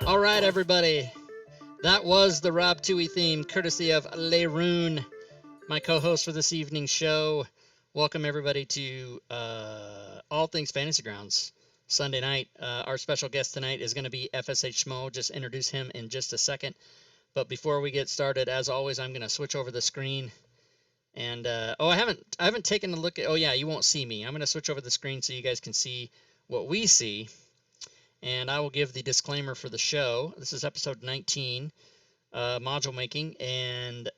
All right, everybody. That was the Rob Toohey theme, courtesy of Leroon, my co-host for this evening's show. Welcome, everybody, to All Things Fantasy Grounds Sunday night. Our special guest tonight is going to be FSH Schmo. Just introduce him in just a second. But before we get started, as always, I'm going to switch over the screen. And I haven't taken a look at. Oh yeah, you won't see me. I'm going to switch over the screen so you guys can see what we see. And I will give the disclaimer for the show. This is episode 19, module making, and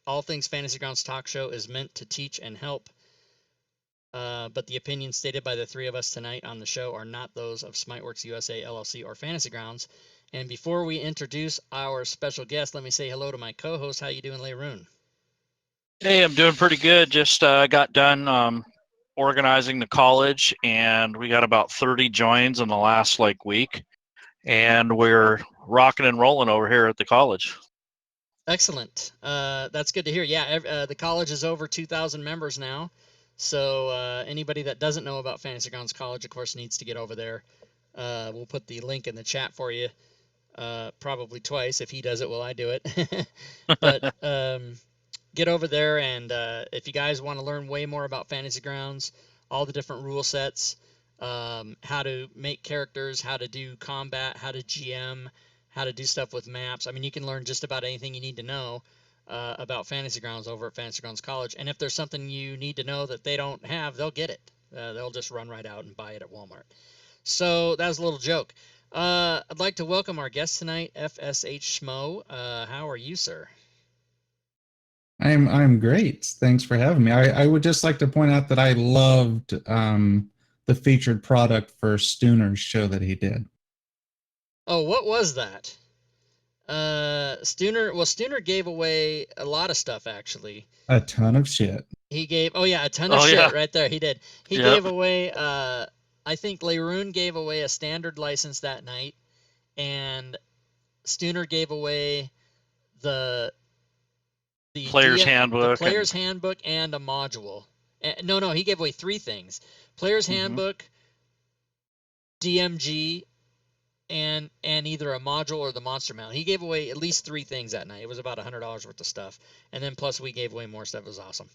All Things Fantasy Grounds Talk Show is meant to teach and help. But the opinions stated by the three of us tonight on the show are not those of Smiteworks USA LLC or Fantasy Grounds. And before we introduce our special guest, let me say hello to my co-host. How you doing, Leroon? Hey, I'm doing pretty good. Just got done organizing the college, and we got about 30 joins in the last week, and we're rocking and rolling over here at the college. Excellent. That's good to hear. Yeah, the college is over 2,000 members now. So anybody that doesn't know about Fantasy Grounds College, of course, needs to get over there. We'll put the link in the chat for you, probably twice. If he does it, will I do it? But get over there, and if you guys want to learn way more about Fantasy Grounds, all the different rule sets, how to make characters, how to do combat, how to GM, how to do stuff with maps. I mean, you can learn just about anything you need to know about Fantasy Grounds over at Fantasy Grounds College. And if there's something you need to know that they don't have, they'll get it. They'll just run right out and buy it at Walmart. So that was a little joke. I'd like to welcome our guest tonight, FSH Schmo. How are you, sir? I'm great. Thanks for having me. I would just like to point out that I loved the featured product for Stooner's show that he did. Oh, what was that? Stooner gave away a lot of stuff, actually. A ton of shit. He gave, a ton of shit right there. He did. He gave away, I think Leroon gave away a standard license that night, and Stooner gave away the player's handbook. The player's handbook and a module. No, he gave away three things. Player's handbook, DMG, and either a module or the monster mount. He gave away at least three things that night. It was about $100 worth of stuff. And then plus we gave away more stuff. It was awesome.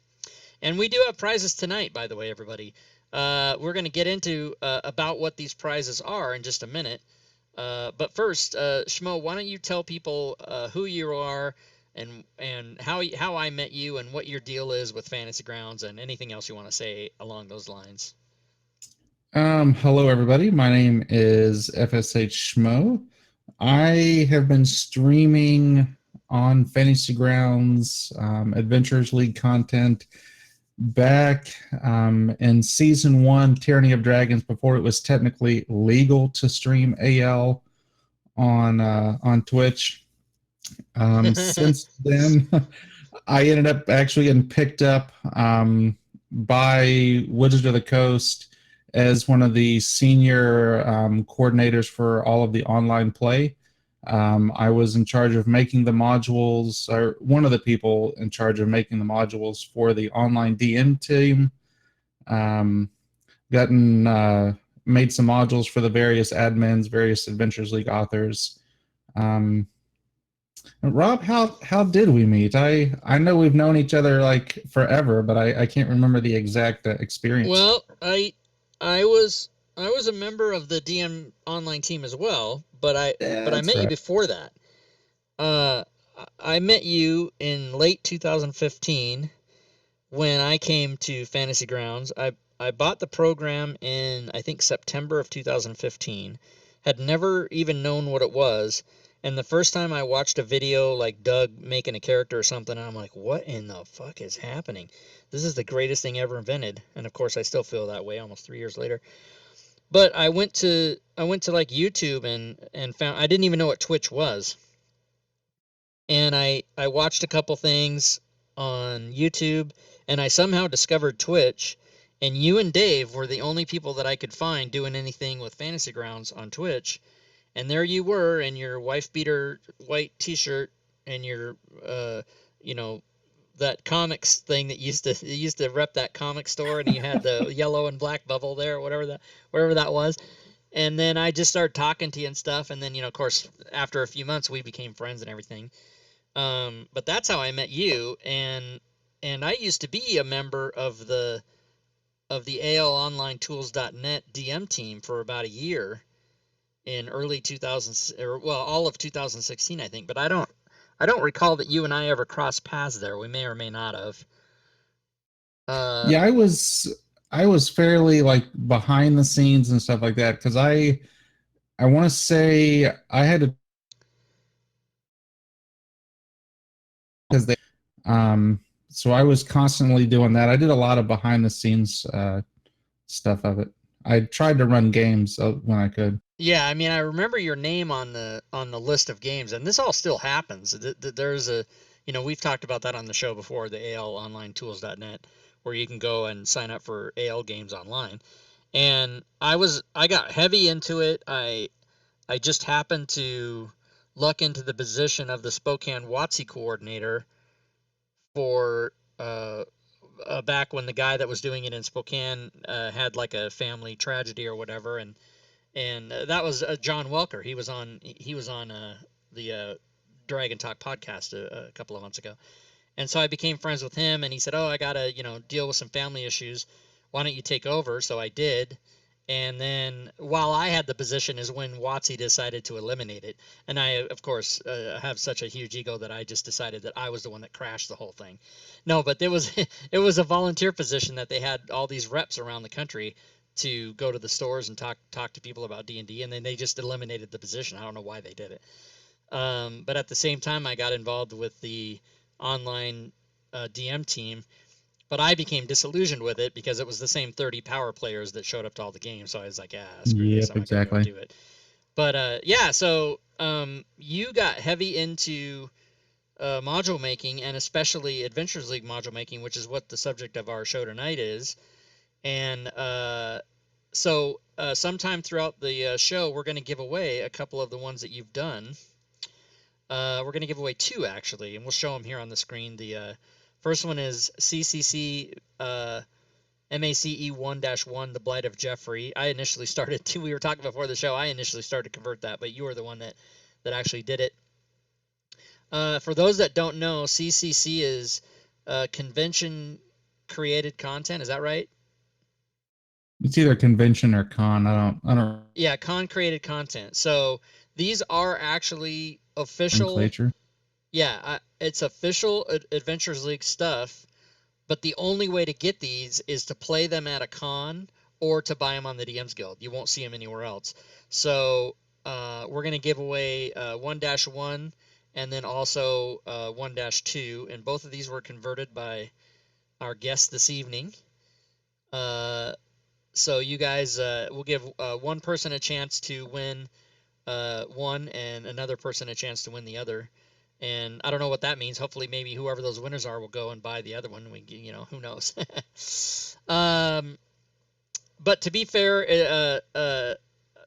And we do have prizes tonight, by the way, everybody. We're going to get into about what these prizes are in just a minute. But first, Schmo, why don't you tell people who you are and how I met you and what your deal is with Fantasy Grounds and anything else you want to say along those lines. Hello, everybody. My name is FSH Schmo. I have been streaming on Fantasy Grounds Adventures League content back in Season 1, Tyranny of Dragons, before it was technically legal to stream AL on Twitch. Since then, I ended up actually getting picked up by Wizards of the Coast as one of the senior coordinators for all of the online play. I was in charge of making the modules, or one of the people in charge of making the modules for the online DM team. Made some modules for the various admins, various Adventures League authors. Rob, how did we meet? I know we've known each other forever, but I can't remember the exact experience. Well, I was a member of the DM online team as well, but I met you before that. I met you in late 2015 when I came to Fantasy Grounds. I bought the program in, I think, September of 2015. Had never even known what it was. And the first time I watched a video like Doug making a character or something, and I'm like, what in the fuck is happening? This is the greatest thing ever invented. And of course I still feel that way almost 3 years later. But I went to like YouTube and found, I didn't even know what Twitch was. And I watched a couple things on YouTube, and I somehow discovered Twitch, and you and Dave were the only people that I could find doing anything with Fantasy Grounds on Twitch. And there you were in your wife beater white t-shirt and your that comics thing that used to rep that comic store, and you had the yellow and black bubble there, whatever that was. And then I just started talking to you and stuff. And then, of course, after a few months, we became friends and everything. But that's how I met you. And I used to be a member of the ALOnlinetools.net DM team for about a year in early 2000, or well, all of 2016, I think. But I don't recall that you and I ever crossed paths there. We may or may not have. Yeah, I was fairly like behind the scenes and stuff like that because I want to say I had to because they so I was constantly doing that. I did a lot of behind the scenes stuff of it. I tried to run games when I could. Yeah, I mean, I remember your name on the list of games, and this all still happens. There's a, we've talked about that on the show before, the ALOnlinetools.net, where you can go and sign up for AL games online. And I got heavy into it. I just happened to luck into the position of the Spokane WotC coordinator for back when the guy that was doing it in Spokane had like a family tragedy or whatever, and that was John Welker. He was on the Dragon Talk podcast a couple of months ago, and so I became friends with him. And he said, "Oh, I gotta deal with some family issues. Why don't you take over?" So I did. And then while I had the position is when WotC decided to eliminate it. And I, of course, have such a huge ego that I just decided that I was the one that crashed the whole thing. No, but it was it was a volunteer position that they had all these reps around the country to go to the stores and talk to people about D&D, and then they just eliminated the position. I don't know why they did it. But at the same time, I got involved with the online DM team, but I became disillusioned with it because it was the same 30 power players that showed up to all the games. So I was like, screw this. Yep, I'm not going to go exactly. do it. But yeah, so you got heavy into module making, and especially Adventures League module making, which is what the subject of our show tonight is. And so sometime throughout the show, we're going to give away a couple of the ones that you've done. We're going to give away two, actually, and we'll show them here on the screen. The first one is CCC MACE 1-1, The Blight of Jeffrey. I initially started, we were talking before the show, I initially started to convert that, but you were the one that actually did it. For those that don't know, CCC is convention created content. Is that right? It's either convention or con. I don't. Yeah, con created content. So these are actually official. Nomenclature. Yeah, it's official Adventures League stuff. But the only way to get these is to play them at a con or to buy them on the DM's Guild. You won't see them anywhere else. So we're going to give away 1-1 and then also 1-2. And both of these were converted by our guest this evening. So you guys, we'll give one person a chance to win one and another person a chance to win the other. And I don't know what that means. Hopefully, maybe whoever those winners are will go and buy the other one. Who knows? But to be fair,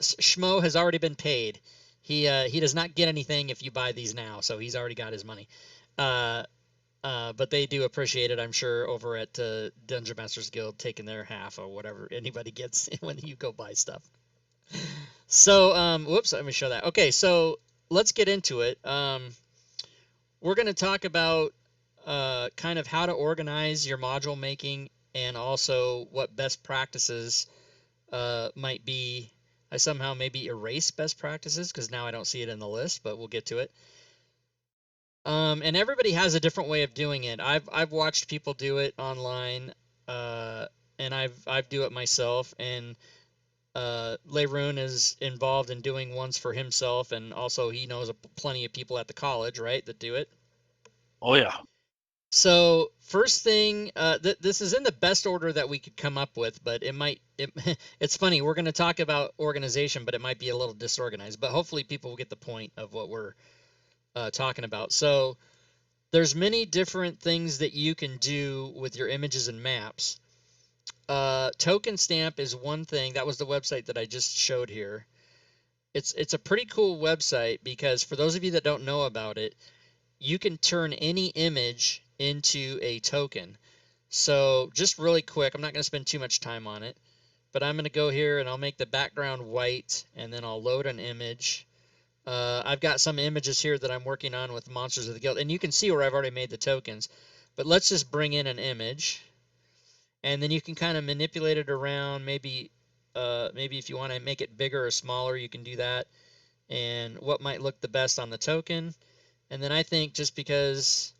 Schmo has already been paid. He does not get anything if you buy these now, so he's already got his money. But they do appreciate it, I'm sure, over at Dungeon Masters Guild, taking their half or whatever anybody gets when you go buy stuff. So, whoops, let me show that. Okay, so let's get into it. We're going to talk about kind of how to organize your module making and also what best practices might be. I somehow maybe erase best practices because now I don't see it in the list, but we'll get to it. And everybody has a different way of doing it. I've watched people do it online, and I've do it myself. And Leroon is involved in doing ones for himself, and also he knows plenty of people at the college, right, that do it. Oh yeah. So first thing, this is in the best order that we could come up with, but it's funny. We're going to talk about organization, but it might be a little disorganized. But hopefully people will get the point of what we're talking about. So there's many different things that you can do with your images and maps. Token stamp is one thing. That was the website that I just showed here. It's a pretty cool website because for those of you that don't know about it, you can turn any image into a token. So just really quick, I'm not going to spend too much time on it, but I'm going to go here and I'll make the background white, and then I'll load an image. I've got some images here that I'm working on with Monsters of the Guild, and you can see where I've already made the tokens. But let's just bring in an image, and then you can kind of manipulate it around. Maybe if you want to make it bigger or smaller, you can do that. And what might look the best on the token. And then I think just because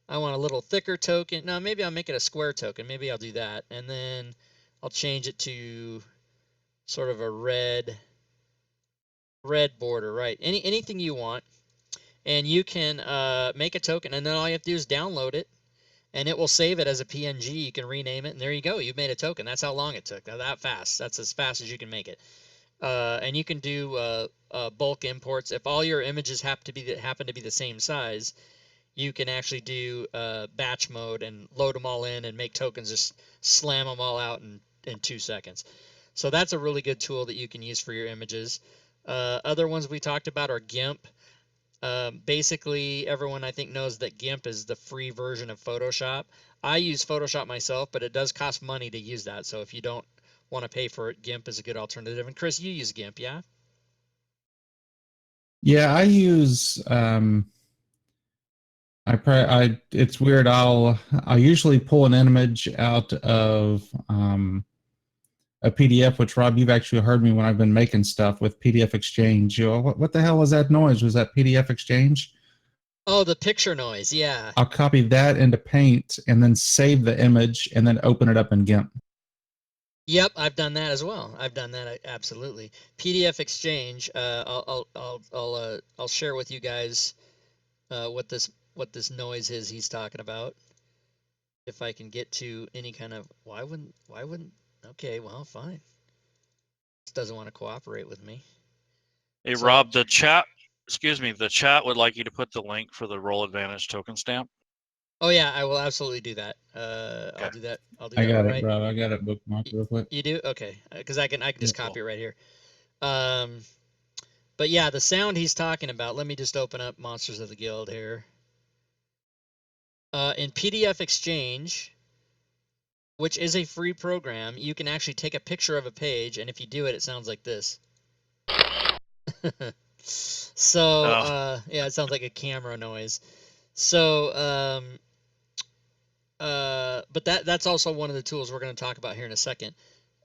I want a little thicker token, no, maybe I'll make it a square token. Maybe I'll do that. And then I'll change it to sort of a red border, right? Anything you want. And you can make a token, and then all you have to do is download it, and it will save it as a PNG. You can rename it, and there you go. You've made a token. That's how long it took. That fast. That's as fast as you can make it. And you can do bulk imports. If all your images happen to be the same size, you can actually do batch mode and load them all in and make tokens. Just slam them all out in 2 seconds. So that's a really good tool that you can use for your images. Other ones we talked about are GIMP. Basically, everyone I think knows that GIMP is the free version of Photoshop. I use Photoshop myself, but it does cost money to use that. So if you don't want to pay for it, GIMP is a good alternative. And Chris, you use GIMP, yeah? Yeah, I use. It's weird. I'll usually pull an image out of a PDF, which Rob, you've actually heard me when I've been making stuff with PDF Exchange. What the hell was that noise? Was that PDF Exchange? Oh, the picture noise, yeah. I'll copy that into Paint and then save the image and then open it up in GIMP. Yep, I've done that as well. I've done that absolutely. PDF Exchange. I'll share with you guys what this noise is he's talking about. If I can get to any kind of why wouldn't okay, well, fine. This doesn't want to cooperate with me. Hey, so, Rob, the chat would like you to put the link for the Roll Advantage token stamp. Oh yeah, I will absolutely do that. Okay. I'll do that. I got it, Rob. I got it bookmarked real quick. You do? Okay, because I can just copy it right here. But yeah, the sound he's talking about. Let me just open up Monsters of the Guild here. In PDF Exchange, which is a free program, you can actually take a picture of a page, and if you do it, it sounds like this. So, yeah, it sounds like a camera noise. So, but that's also one of the tools we're going to talk about here in a second.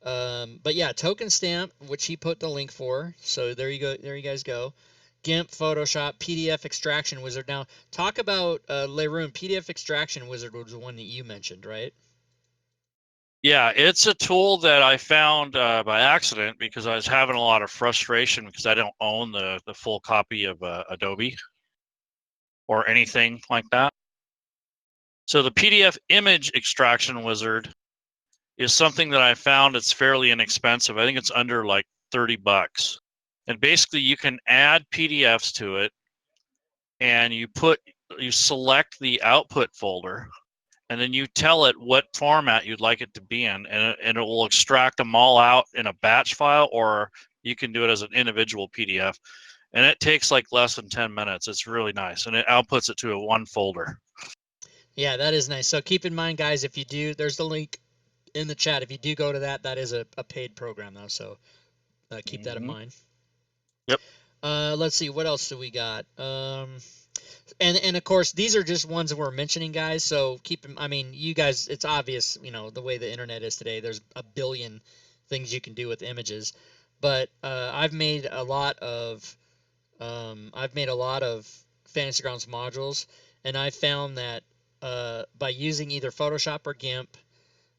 But yeah, Token Stamp, which he put the link for. So there you go. There you guys go. GIMP, Photoshop, PDF Extraction Wizard. Now, talk about Leroon. PDF Extraction Wizard was the one that you mentioned, right? Yeah, it's a tool that I found by accident because I was having a lot of frustration because I don't own the full copy of Adobe or anything like that. So the PDF Image Extraction Wizard is something that I found. It's fairly inexpensive. I think it's under like $30. And basically you can add PDFs to it, and you select the output folder, and then you tell it what format you'd like it to be in, and it will extract them all out in a batch file, or you can do it as an individual PDF. And it takes like less than 10 minutes. It's really nice, and it outputs it to one folder. Yeah, that is nice. So keep in mind, guys, if you do, there's the link in the chat. If you do go to that is a paid program though, so keep that in mind. Yep. Let's see, what else do we got? And of course, these are just ones that we're mentioning, guys. So you guys, it's obvious, the way the internet is today. There's a billion things you can do with images, but I've made a lot of Fantasy Grounds modules, and I found that by using either Photoshop or GIMP,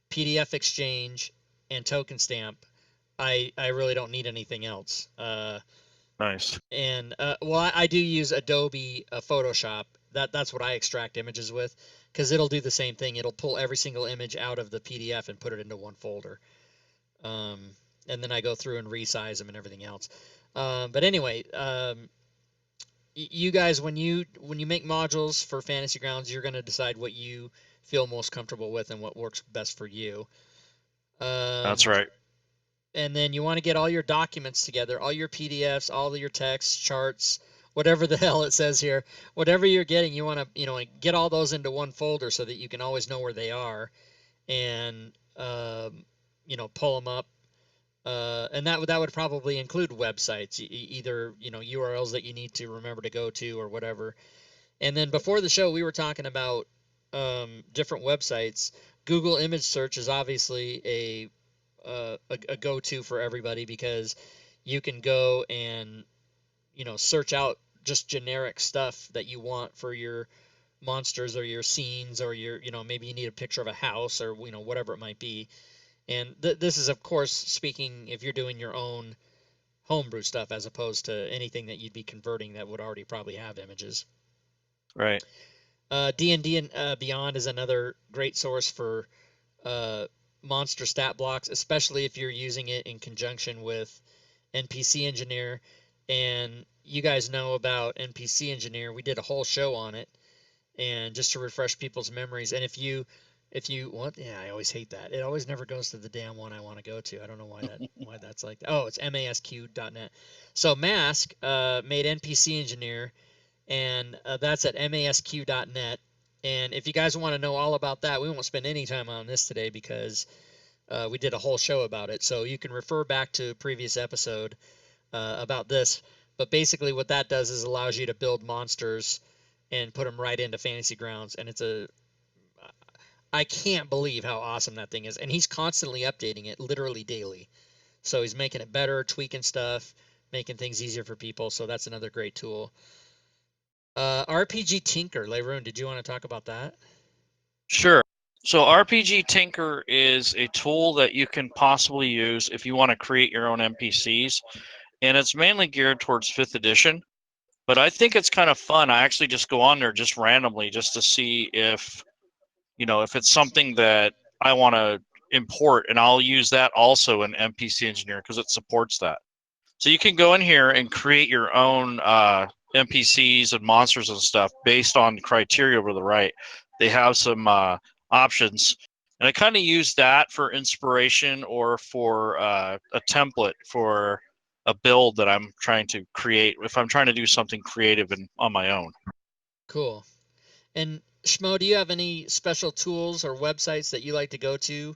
PDF Exchange, and Token Stamp, I really don't need anything else. Nice. And well, I do use Adobe Photoshop. That's what I extract images with, because it'll do the same thing. It'll pull every single image out of the PDF and put it into one folder. And then I go through and resize them and everything else. But anyway, you guys, when you make modules for Fantasy Grounds, you're going to decide what you feel most comfortable with and what works best for you. That's right. And then you want to get all your documents together, all your PDFs, all of your text, charts, whatever the hell it says here, whatever you're getting, you want to, get all those into one folder so that you can always know where they are, and, pull them up And that would probably include websites, either URLs that you need to remember to go to or whatever. And then before the show, we were talking about different websites. Google image search is obviously a go-to for everybody, because you can go and search out just generic stuff that you want for your monsters or your scenes, or your maybe you need a picture of a house, or whatever it might be. And this is, of course, speaking if you're doing your own homebrew stuff, as opposed to anything that you'd be converting that would already probably have images. Right. D&D and Beyond is another great source for monster stat blocks, especially if you're using it in conjunction with Npc Engineer. And you guys know about Npc Engineer. We did a whole show on it, and just to refresh people's memories. And if you want, yeah, I always hate that. It always never goes to the damn one I want to go to. I don't know why that's like that. Oh, it's masq.net. So Mask made Npc Engineer, and that's at masq.net. And if you guys want to know all about that, we won't spend any time on this today, because we did a whole show about it. So you can refer back to a previous episode about this. But basically what that does is allows you to build monsters and put them right into Fantasy Grounds. And I can't believe how awesome that thing is. And he's constantly updating it, literally daily. So he's making it better, tweaking stuff, making things easier for people. So that's another great tool. RPG Tinker, Leroon, did you want to talk about that? Sure. So RPG Tinker is a tool that you can possibly use if you want to create your own NPCs, and it's mainly geared towards 5th edition. But I think it's kind of fun. I actually just go on there just randomly just to see if it's something that I want to import, and I'll use that also in Npc Engineer because it supports that. So you can go in here and create your own NPCs and monsters and stuff based on criteria over the right. They have some options, and I kind of use that for inspiration or for a template for a build that I'm trying to create if I'm trying to do something creative and on my own. Cool. And Schmo, do you have any special tools or websites that you like to go to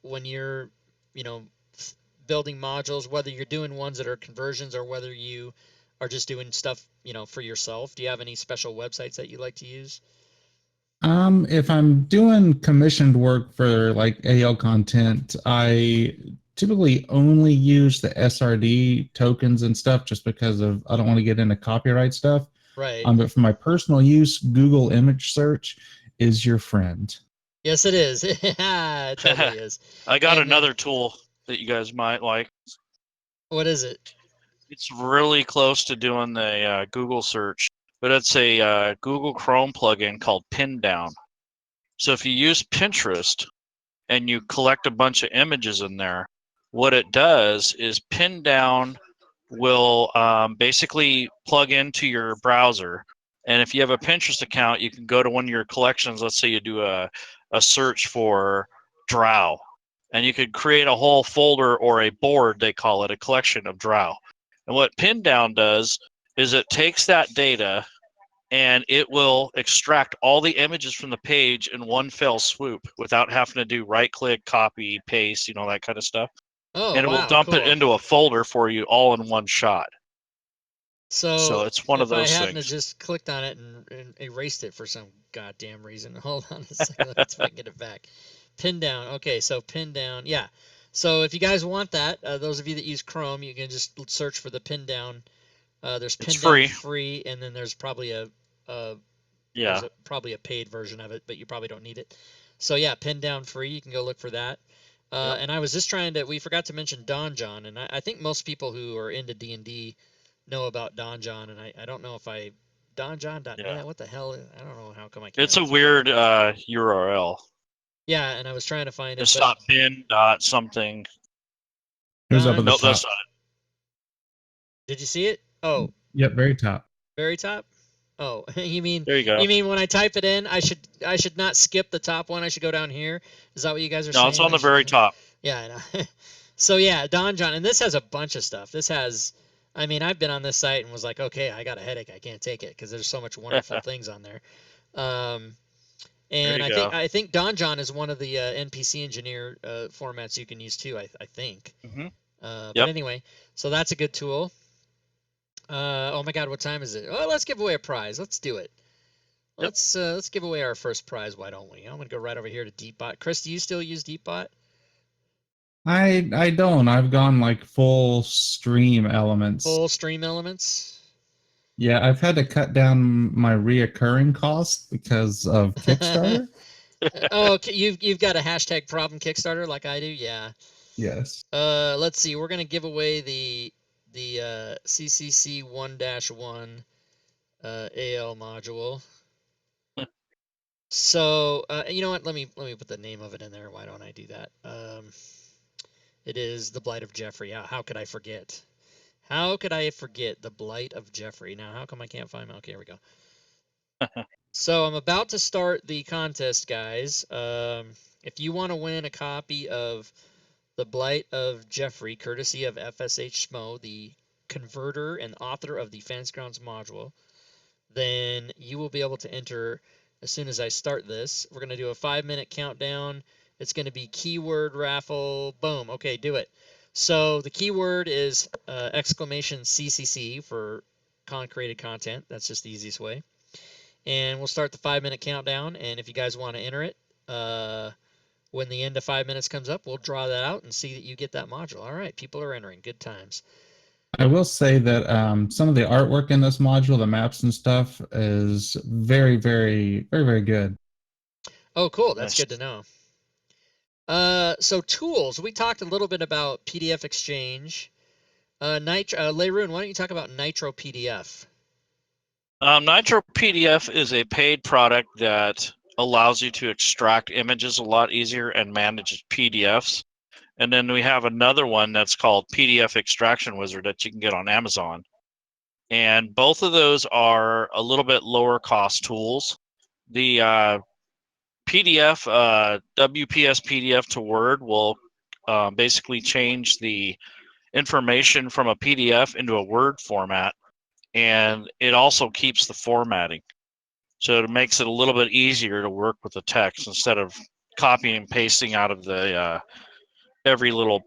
when you're, building modules, whether you're doing ones that are conversions or whether you are just doing stuff, for yourself? Do you have any special websites that you like to use? If I'm doing commissioned work for like AL content, I typically only use the SRD tokens and stuff just because I don't want to get into copyright stuff. Right. But for my personal use, Google image search is your friend. Yes, it is. It totally is. I got another tool that you guys might like. What is it? It's really close to doing the Google search, but it's a Google Chrome plugin called Pin Down. So if you use Pinterest and you collect a bunch of images in there, what it does is Pin Down will basically plug into your browser. And if you have a Pinterest account, you can go to one of your collections. Let's say you do a search for drow, and you could create a whole folder or a board, they call it, a collection of drow. And what Pin Down does is it takes that data and it will extract all the images from the page in one fell swoop without having to do right click, copy, paste, that kind of stuff. Oh, and it wow, will dump it into a folder for you all in one shot. So it's one of those if I hadn't things. Just clicked on it and erased it for some goddamn reason. Hold on a second. Let's see if I can get it back. Pin Down. Okay, so Pin Down. Yeah. So if you guys want that, those of you that use Chrome, you can just search for the Pin Down. There's Pin Down free, and then there's probably probably a paid version of it, but you probably don't need it. So yeah, Pin Down free. You can go look for that. And I was just we forgot to mention Donjon, and I think most people who are into D&D know about Donjon, and I don't know if Donjon.net, Yeah. what the hell? I don't know how come I can't. It's a weird URL. Yeah, and I was trying to find it. It's not bin dot something. It was up at the Nope, top. that's not it. Did you see it? Oh. Yep, very top. Very top? Oh, you mean there you go. You mean when I type it in, I should not skip the top one. I should go down here. Is that what you guys are saying? No, it's on the very top. Yeah, I know. So yeah, Donjon, and this has a bunch of stuff. This has, I mean, I've been on this site and was like, okay, I got a headache. I can't take it because there's so much wonderful things on there. And There you go. I think Donjon is one of the NPC Engineer formats you can use too. I think. Mm-hmm. But anyway, so that's a good tool. Oh my God, what time is it? Oh, let's give away a prize. Let's do it. Yep. Let's give away our first prize. Why don't we? I'm gonna go right over here to Deepbot. Chris, do you still use Deepbot? I don't. I've gone like full stream elements. Full stream elements. Yeah, I've had to cut down my reoccurring cost because of Kickstarter. Oh, okay, you've got a hashtag problem Kickstarter like I do. Yeah. Yes. Let's see. We're gonna give away the CCC 1-1 AL module. So you know what? Let me put the name of it in there. Why don't I do that? It is the Blight of Jeffrey. How could I forget? How could I forget the Blight of Jeffrey? Now, how come I can't find my? Okay, here we go. So I'm about to start the contest, guys. If you want to win a copy of the Blight of Jeffrey, courtesy of FSH Schmo, the converter and author of the Fantasy Grounds module, then you will be able to enter as soon as I start this. We're going to do a 5-minute countdown. It's going to be keyword raffle. Boom. Okay, do it. So the keyword is exclamation CCC for created content. That's just the easiest way. And we'll start the 5-minute countdown. And if you guys want to enter it, when the end of 5 minutes comes up, we'll draw that out and see that you get that module. All right, people are entering. Good times. I will say that some of the artwork in this module, the maps and stuff, is very, very, very, very good. Oh, cool. That's Nice. good to know. So tools. We talked a little bit about PDF Exchange. Leroon, why don't you talk about Nitro Pdf? Nitro Pdf is a paid product that allows you to extract images a lot easier and manage PDFs. And then we have another one that's called PDF Extraction Wizard that you can get on Amazon. And both of those are a little bit lower cost tools. The PDF, WPS PDF to Word will basically change the information from a PDF into a Word format, and it also keeps the formatting. So it makes it a little bit easier to work with the text instead of copying and pasting out of the every little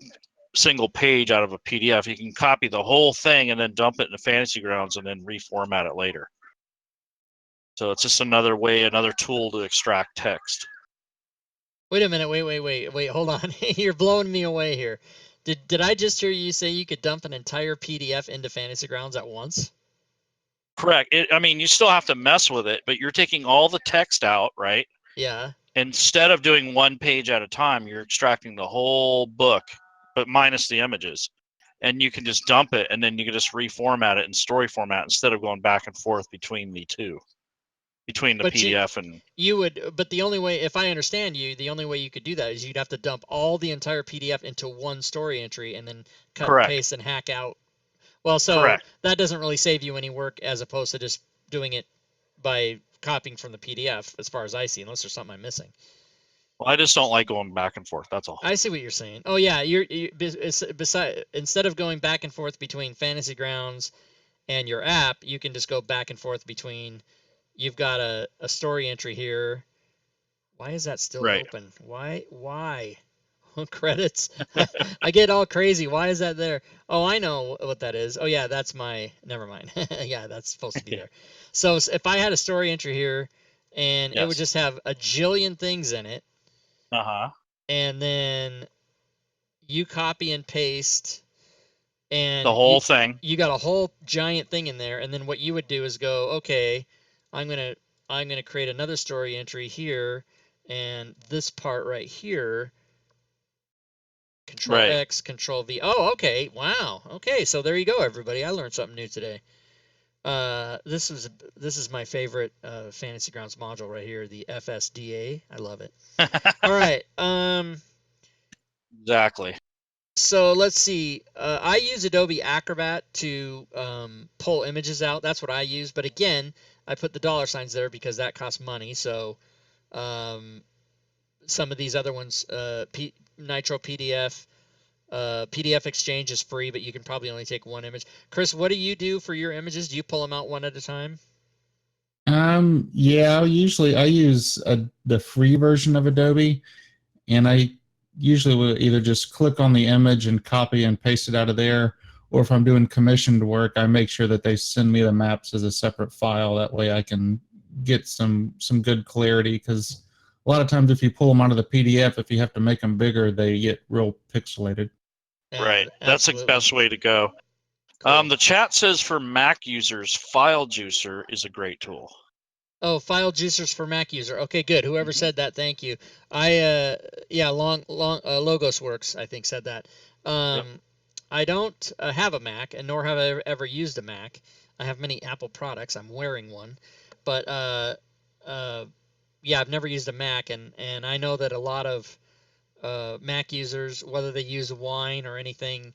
single page out of a PDF. You can copy the whole thing and then dump it into Fantasy Grounds and then reformat it later. So it's just another way, another tool to extract text. Wait a minute. Wait. Hold on. You're blowing me away here. Did I just hear you say you could dump an entire PDF into Fantasy Grounds at once? Correct. I mean, you still have to mess with it, but you're taking all the text out, right? Yeah. Instead of doing one page at a time, you're extracting the whole book, but minus the images. And you can just dump it, and then you can just reformat it in story format instead of going back and forth between the two, between the But PDF and. You would, but the only way, if I understand you, the only way you could do that is you'd have to dump all the entire PDF into one story entry and then cut Correct. and paste and hack out. Well, so Correct. that doesn't really save you any work as opposed to just doing it by copying from the PDF, as far as I see, unless there's something I'm missing. Well, I just don't like going back and forth. That's all. I see what you're saying. Oh yeah, instead of going back and forth between Fantasy Grounds and your app, you can just go back and forth between. You've got a story entry here. Why is that still open? Why? Credits. I get all crazy. Why is that there? Oh, I know what that is. Oh yeah, that's my. Never mind. Yeah, that's supposed to be there. So if I had a story entry here, and it would just have a jillion things in it. And then you copy and paste, and the whole thing. You got a whole giant thing in there, and then what you would do is go, okay, I'm gonna create another story entry here, and this part right here. Control X, Control V. Oh, okay. Wow. Okay, so there you go, everybody. I learned something new today. This is my favorite Fantasy Grounds module right here, the FSDA. I love it. All right. Exactly. So let's see. I use Adobe Acrobat to pull images out. That's what I use. But again, I put the $ there because that costs money. So some of these other ones, Nitro PDF, PDF Exchange is free, but you can probably only take one image. Chris, what do you do for your images? Do you pull them out one at a time? Yeah, usually I use the free version of Adobe, and I usually will either just click on the image and copy and paste it out of there, or if I'm doing commissioned work, I make sure that they send me the maps as a separate file. That way I can get some good clarity, because a lot of times if you pull them out of the PDF, if you have to make them bigger, they get real pixelated. Right. That's the best way to go. Cool. The chat says for Mac users, File Juicer is a great tool. Oh, file juicers for Mac user. Okay, good. Whoever said that, thank you. Yeah, Logos Works, I think, said that. Yep. I don't have a Mac, and nor have I ever used a Mac. I have many Apple products. I'm wearing one, but yeah, I've never used a Mac, and I know that a lot of Mac users, whether they use Wine or anything,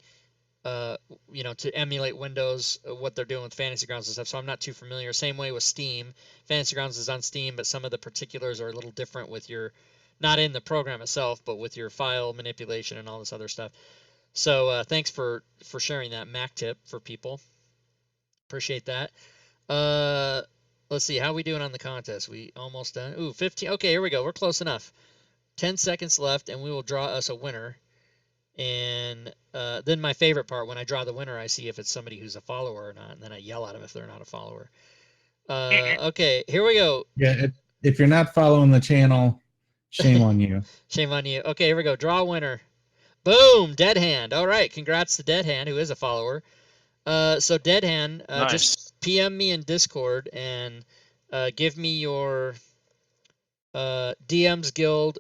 to emulate Windows, what they're doing with Fantasy Grounds and stuff. So I'm not too familiar. Same way with Steam. Fantasy Grounds is on Steam, but some of the particulars are a little different with your, not in the program itself, but with your file manipulation and all this other stuff. So thanks for sharing that Mac tip for people. Appreciate that. Let's see, how are we doing on the contest? We almost done. Ooh, 15. Okay, here we go. We're close enough. 10 seconds left, and we will draw us a winner. And then my favorite part, when I draw the winner, I see if it's somebody who's a follower or not, and then I yell at them if they're not a follower. Okay, here we go. Yeah, if you're not following the channel, shame on you. Shame on you. Okay, here we go. Draw a winner. Boom, Dead Hand. All right, congrats to Dead Hand, who is a follower. So Dead Hand, Nice. just PM me in Discord and give me your DMs Guild.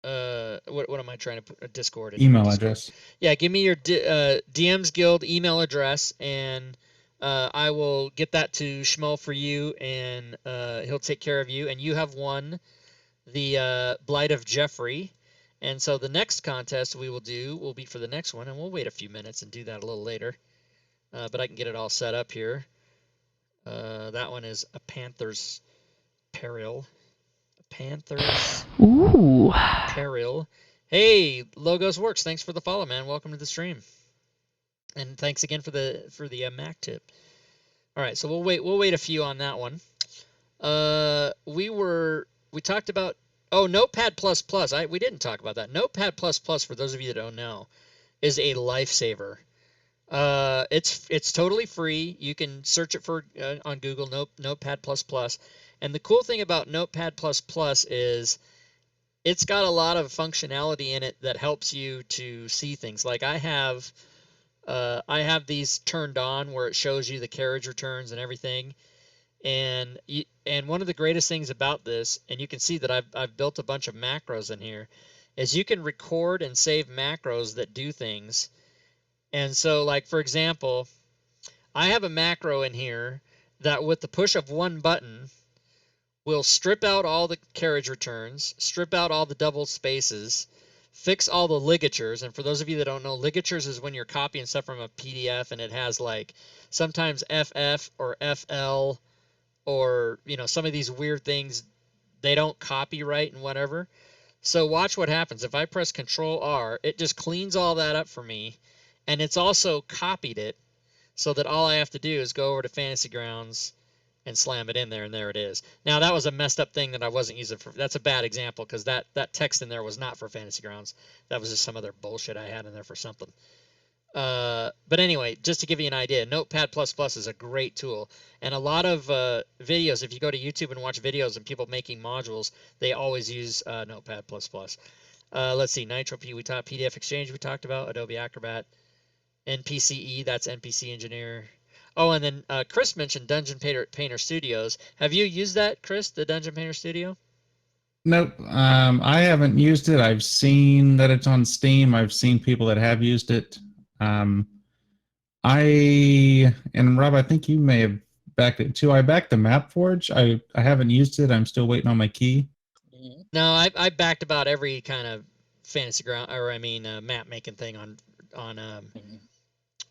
What am I trying to put? Discord. Email address. Yeah, give me your DMs Guild email address, and I will get that to Schmo for you, and he'll take care of you. And you have won the Blight of Jeffrey. And so the next contest we will do will be for the next one, and we'll wait a few minutes and do that a little later. But I can get it all set up here. That one is a Panther's Peril. Panthers. Ooh. Peril. Hey, Logos Works. Thanks for the follow, man. Welcome to the stream. And thanks again for the Mac tip. All right, so we'll wait a few on that one. We talked about Notepad++. We didn't talk about that. Notepad++, for those of you that don't know, is a lifesaver. It's totally free. You can search it for on Google, Notepad++. And the cool thing about Notepad++ is it's got a lot of functionality in it that helps you to see things. Like I have these turned on where it shows you the carriage returns and everything. And one of the greatest things about this, and you can see that I've built a bunch of macros in here, is you can record and save macros that do things. And so, like, for example, I have a macro in here that with the push of one button will strip out all the carriage returns, strip out all the double spaces, fix all the ligatures. And for those of you that don't know, ligatures is when you're copying stuff from a PDF and it has like sometimes FF or FL or, some of these weird things, they don't copy right and whatever. So watch what happens. If I press Control R, it just cleans all that up for me. And it's also copied it so that all I have to do is go over to Fantasy Grounds and slam it in there, and there it is. Now, that was a messed up thing that I wasn't using for. That's a bad example because that text in there was not for Fantasy Grounds. That was just some other bullshit I had in there for something. But anyway, just to give you an idea, Notepad++ is a great tool. And a lot of videos, if you go to YouTube and watch videos and people making modules, they always use Notepad++. Let's see, Nitro P, we talked, PDF Exchange we talked about, Adobe Acrobat, NPCE, that's Npc Engineer. Oh, and then Chris mentioned Dungeon Painter Studios. Have you used that, Chris, the Dungeon Painter Studio? Nope. I haven't used it. I've seen that it's on Steam. I've seen people that have used it. And Rob, I think you may have backed it too. I backed the MapForge. I haven't used it. I'm still waiting on my key. No, I backed about every kind of fantasy ground, or I mean, map making thing on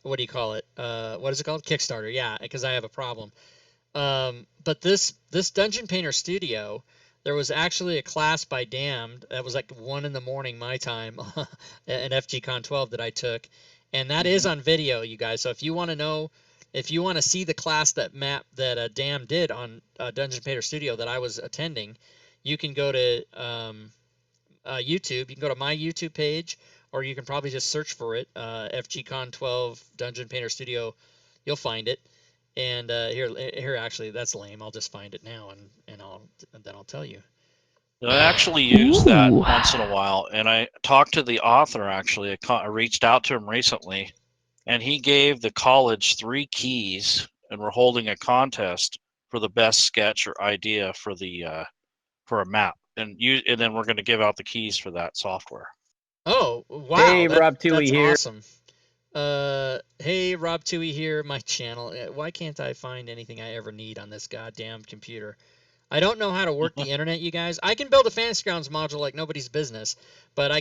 what do you call it? What is it called? Kickstarter. Yeah, because I have a problem. But this Dungeon Painter Studio, there was actually a class by Damned that was like 1 a.m. my time at FGCon 12 that I took, and that is on video, you guys. So if you want to know, If you want to see the class that Dan did on Dungeon Painter Studio that I was attending, you can go to YouTube. You can go to my YouTube page, or you can probably just search for it, FGCon 12 Dungeon Painter Studio. You'll find it. And here, actually, that's lame. I'll just find it now, and then I'll tell you. I actually use that once in a while, and I talked to the author. Actually, I reached out to him recently, and he gave the college 3 keys, and we're holding a contest for the best sketch or idea for a map, and then we're going to give out the keys for that software. Oh, wow! Hey, Rob Toohey that's here. Awesome. Hey, Rob Toohey here. My channel. Why can't I find anything I ever need on this goddamn computer? I don't know how to work the internet, you guys. I can build a Fantasy Grounds module like nobody's business, but I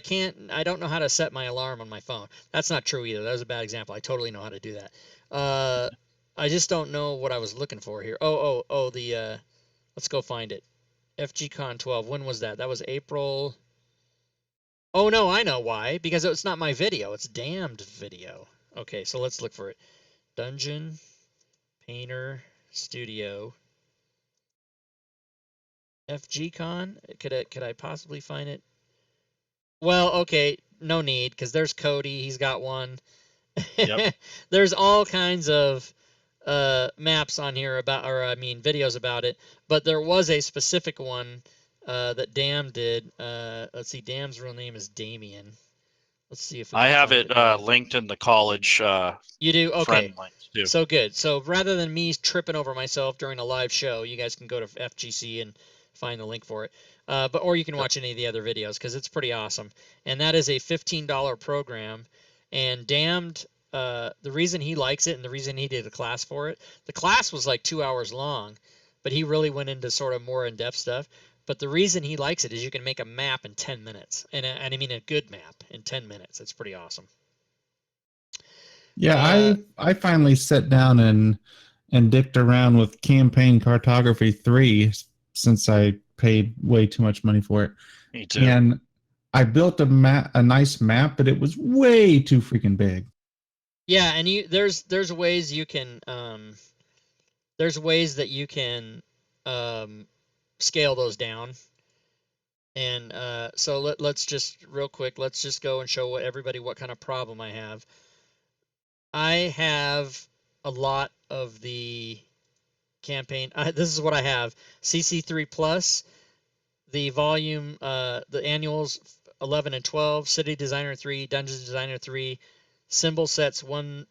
don't know how to set my alarm on my phone. That's not true either. That was a bad example. I totally know how to do that. I just don't know what I was looking for here. Let's go find it. FGCon 12. When was that? That was April. Oh, no, I know why. Because it's not my video. It's damned video. Okay, so let's look for it. Dungeon Painter Studio. FGCon? Could I possibly find it? Well, okay, no need, because there's Cody. He's got one. Yep. There's all kinds of maps on here videos about it. But there was a specific one that Dam did. Let's see, Dam's real name is Damien. Let's see if we I can have find it linked in the college. You do? Okay. Friend links too. So good. So rather than me tripping over myself during a live show, you guys can go to FGC and find the link for it. Or you can watch any of the other videos because it's pretty awesome. And that is a $15 program. And Damned, the reason he likes it and the reason he did a class for it, the class was like 2 hours long, but he really went into sort of more in-depth stuff. But the reason he likes it is you can make a map in 10 minutes. And I mean a good map in 10 minutes. It's pretty awesome. Yeah, I finally sat down and dicked around with Campaign Cartography 3 since I paid way too much money for it. Me too. And I built a nice map, but it was way too freaking big. Yeah, and there's ways you can scale those down. And so let's just real quick, let's just go and show everybody what kind of problem I have. I have a lot of the campaign. This is what I have: CC3 Plus, the volume, the annuals 11 and 12, City Designer 3, Dungeons Designer 3, symbol sets 1,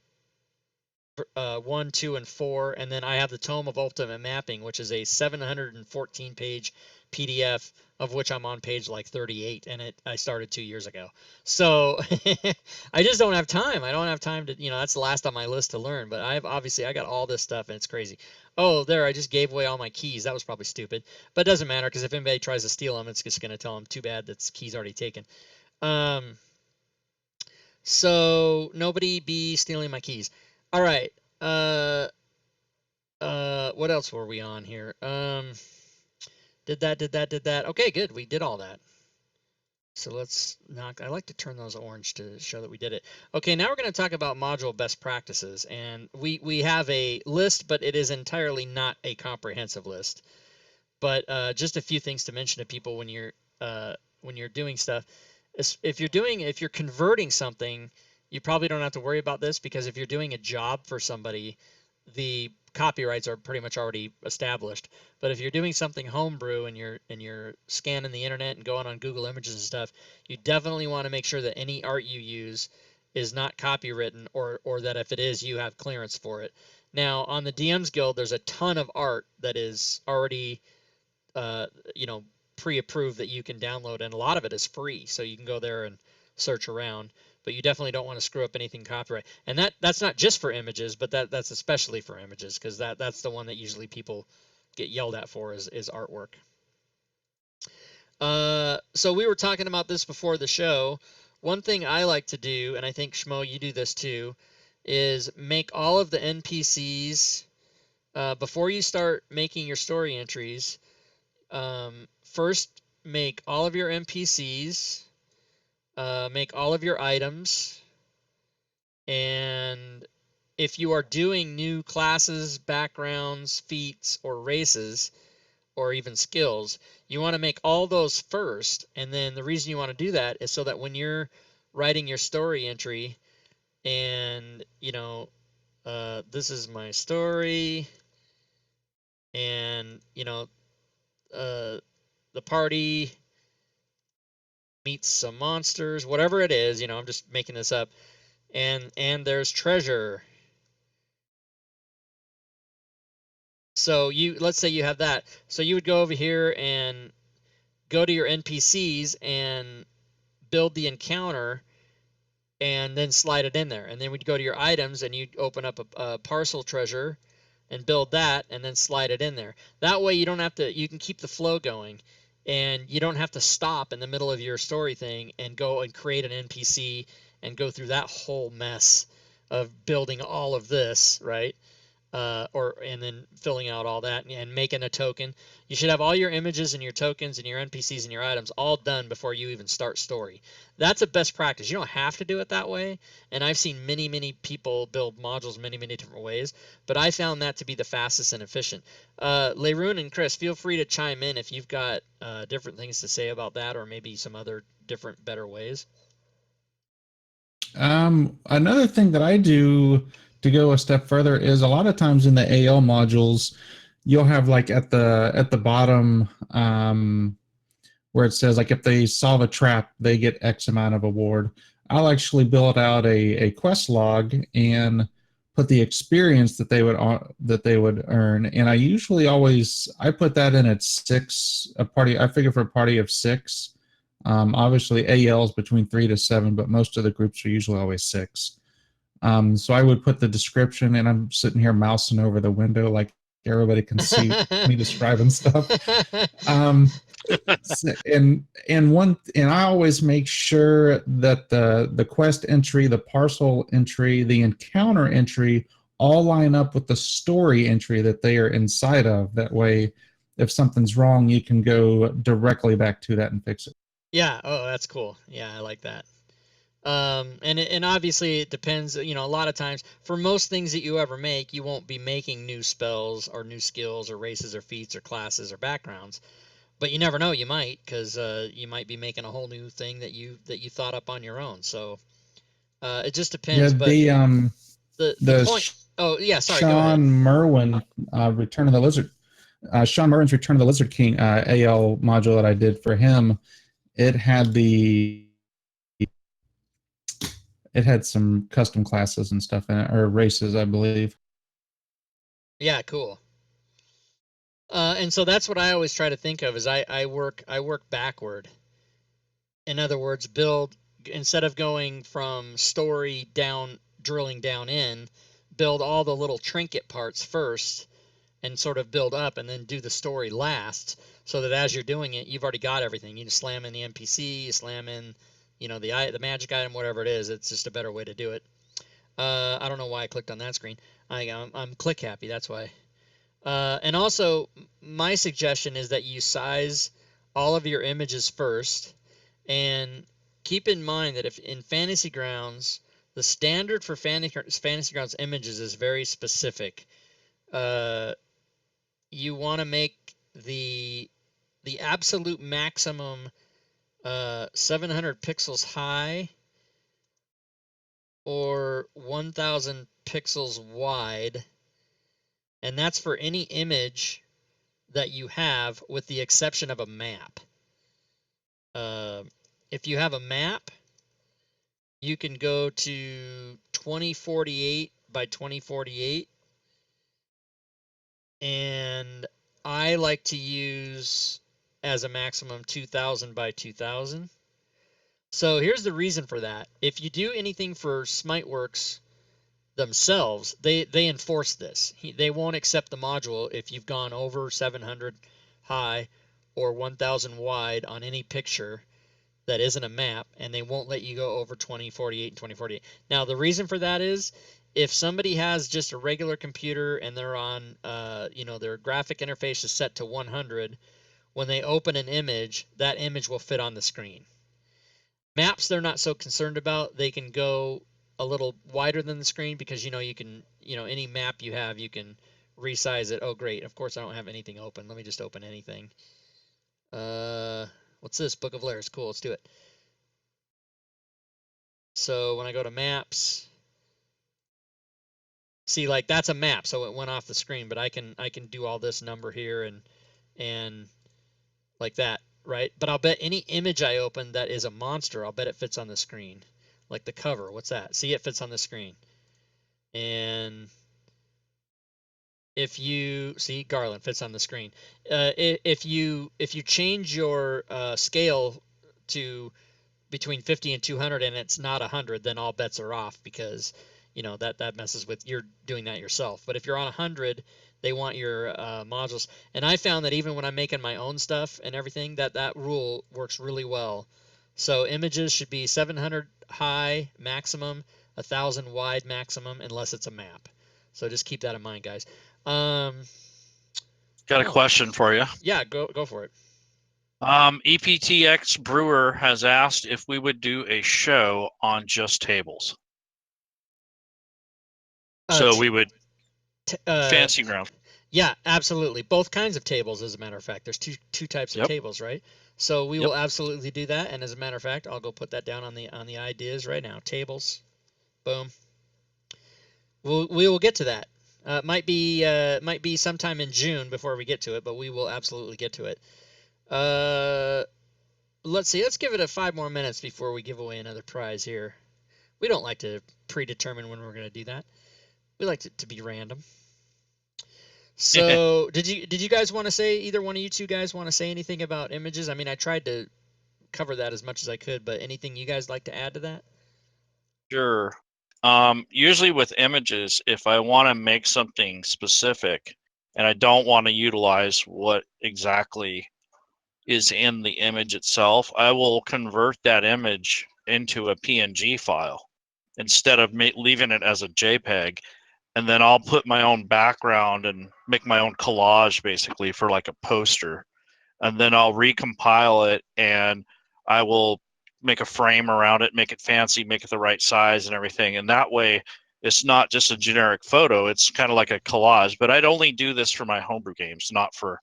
2, and 4, and then I have the Tome of Ultimate Mapping, which is a 714-page PDF, of which I'm on page like 38, and I started 2 years ago. So I just don't have time. I don't have time to, that's the last on my list to learn, but I got all this stuff, and it's crazy. Oh, there, I just gave away all my keys. That was probably stupid, but it doesn't matter, because if anybody tries to steal them, it's just going to tell them, too bad, that's keys already taken. So nobody be stealing my keys. All right. What else were we on here? Did that. Okay, good. We did all that. So let's I like to turn those orange to show that we did it. Okay, now we're going to talk about module best practices. And we have a list, but it is entirely not a comprehensive list. But just a few things to mention to people when you're doing stuff. If you're converting something, you probably don't have to worry about this, because if you're doing a job for somebody, the copyrights are pretty much already established. But if you're doing something homebrew and you're scanning the internet and going on Google Images and stuff, you definitely want to make sure that any art you use is not copywritten, or that if it is, you have clearance for it. Now, on the DMs Guild, there's a ton of art that is already pre-approved that you can download, and a lot of it is free, so you can go there and search around. But you definitely don't want to screw up anything copyright. And that's not just for images, but that's especially for images, because that's the one that usually people get yelled at for is artwork. So we were talking about this before the show. One thing I like to do, and I think Schmo, you do this too, is make all of the NPCs before you start making your story entries. First, make all of your NPCs. Make all of your items, and if you are doing new classes, backgrounds, feats, or races, or even skills, you want to make all those first. And then the reason you want to do that is so that when you're writing your story entry and, this is my story, and, the party meets some monsters, whatever it is, I'm just making this up, and there's treasure. So let's say you have that. So you would go over here and go to your NPCs and build the encounter and then slide it in there. And then we'd go to your items and you'd open up a parcel treasure and build that and then slide it in there. That way you don't have to, you can keep the flow going and you don't have to stop in the middle of your story thing and go and create an NPC and go through that whole mess of building all of this, right? And then filling out all that and making a token. You should have all your images and your tokens and your NPCs and your items all done before you even start story. That's a best practice. You don't have to do it that way. And I've seen many, many people build modules many, many different ways, but I found that to be the fastest and efficient. Leroon and Chris, feel free to chime in if you've got different things to say about that, or maybe some other different, better ways. Another thing that I do to go a step further is a lot of times in the AL modules, you'll have like at the bottom where it says like if they solve a trap, they get X amount of award. I'll actually build out a quest log and put the experience that they would earn. And I usually I put that in at 6 a party. I figure for a party of 6. Obviously AL's between 3 to 7, but most of the groups are usually always 6. So I would put the description, and I'm sitting here mousing over the window like everybody can see me describing stuff. And I always make sure that the quest entry, the parcel entry, the encounter entry all line up with the story entry that they are inside of. That way, if something's wrong, you can go directly back to that and fix it. Yeah. Oh, that's cool. Yeah, I like that. And obviously it depends, a lot of times for most things that you ever make, you won't be making new spells or new skills or races or feats or classes or backgrounds, but you never know, you might, because you might be making a whole new thing that you thought up on your own. So it just depends. Yeah, but the point. Oh yeah, sorry. Go ahead. Sean Merwin, Return of the Lizard. Sean Merwin's Return of the Lizard King AL module that I did for him. It had some custom classes and stuff in it, or races, I believe. Yeah, cool. And so that's what I always try to think of is I work backward. In other words, build, instead of going from story down, drilling down in, build all the little trinket parts first and sort of build up, and then do the story last, so that as you're doing it, you've already got everything. You just slam in the NPC, you slam in, the magic item, whatever it is. It's just a better way to do it. I don't know why I clicked on that screen. I'm click happy, that's why. And also, my suggestion is that you size all of your images first, and keep in mind that if in Fantasy Grounds, the standard for Fantasy Grounds images is very specific. You want to make the absolute maximum 700 pixels high or 1000 pixels wide, and that's for any image that you have, with the exception of a map. If you have a map, you can go to 2048 by 2048, and I like to use as a maximum 2000 by 2000. So here's the reason for that. If you do anything for Smiteworks themselves, they enforce this. They won't accept the module if you've gone over 700 high or 1000 wide on any picture that isn't a map, and they won't let you go over 2048 and 2048. Now, the reason for that is if somebody has just a regular computer and they're on, their graphic interface is set to 100, when they open an image, that image will fit on the screen. Maps they're not so concerned about. They can go a little wider than the screen because you can any map you have you can resize it. Oh great, of course I don't have anything open. Let me just open anything. What's this? Book of Layers. Cool, let's do it. So when I go to maps, see, like that's a map, so it went off the screen, but I can do all this number here and like that, right? But I'll bet any image I open that is a monster, I'll bet it fits on the screen. Like the cover, what's that? See, it fits on the screen. And if you see, Garland fits on the screen. If you change your scale to between 50 and 200 and it's not 100, then all bets are off because that messes with, you're doing that yourself. But if you're on 100, they want your modules. And I found that even when I'm making my own stuff and everything, that rule works really well. So images should be 700 high maximum, 1,000 wide maximum, unless it's a map. So just keep that in mind, guys. Got a question for you. Yeah, go for it. EPTX Brewer has asked if we would do a show on just tables. So we would Fancy Ground. Yeah, absolutely. Both kinds of tables, as a matter of fact. There's two types of tables, right? So we will absolutely do that. And as a matter of fact, I'll go put that down on the ideas right now. Tables, boom. We will get to that. Might be sometime in June before we get to it, but we will absolutely get to it. Let's see. Let's give it 5 more minutes before we give away another prize here. We don't like to predetermine when we're going to do that. We like it to be random. So did you guys want to say, either one of you two guys want to say anything about images? I mean, I tried to cover that as much as I could, but anything you guys like to add to that? Sure. Usually with images, if I want to make something specific and I don't want to utilize what exactly is in the image itself, I will convert that image into a PNG file instead of leaving it as a JPEG. And then I'll put my own background and make my own collage basically for like a poster. And then I'll recompile it and I will make a frame around it, make it fancy, make it the right size and everything. And that way it's not just a generic photo. It's kind of like a collage, but I'd only do this for my homebrew games, not for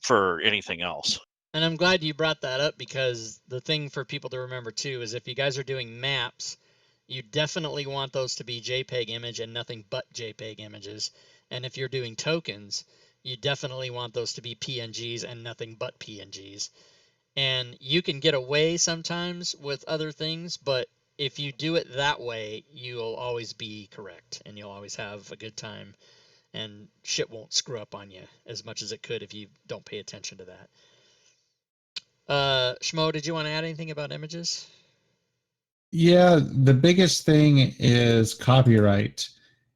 for anything else. And I'm glad you brought that up, because the thing for people to remember too is if you guys are doing maps, you definitely want those to be JPEG image and nothing but JPEG images. And if you're doing tokens, you definitely want those to be PNGs and nothing but PNGs. And you can get away sometimes with other things, but if you do it that way, you'll always be correct and you'll always have a good time, and shit won't screw up on you as much as it could if you don't pay attention to that. Shmo, did you want to add anything about images? Yeah, the biggest thing is copyright.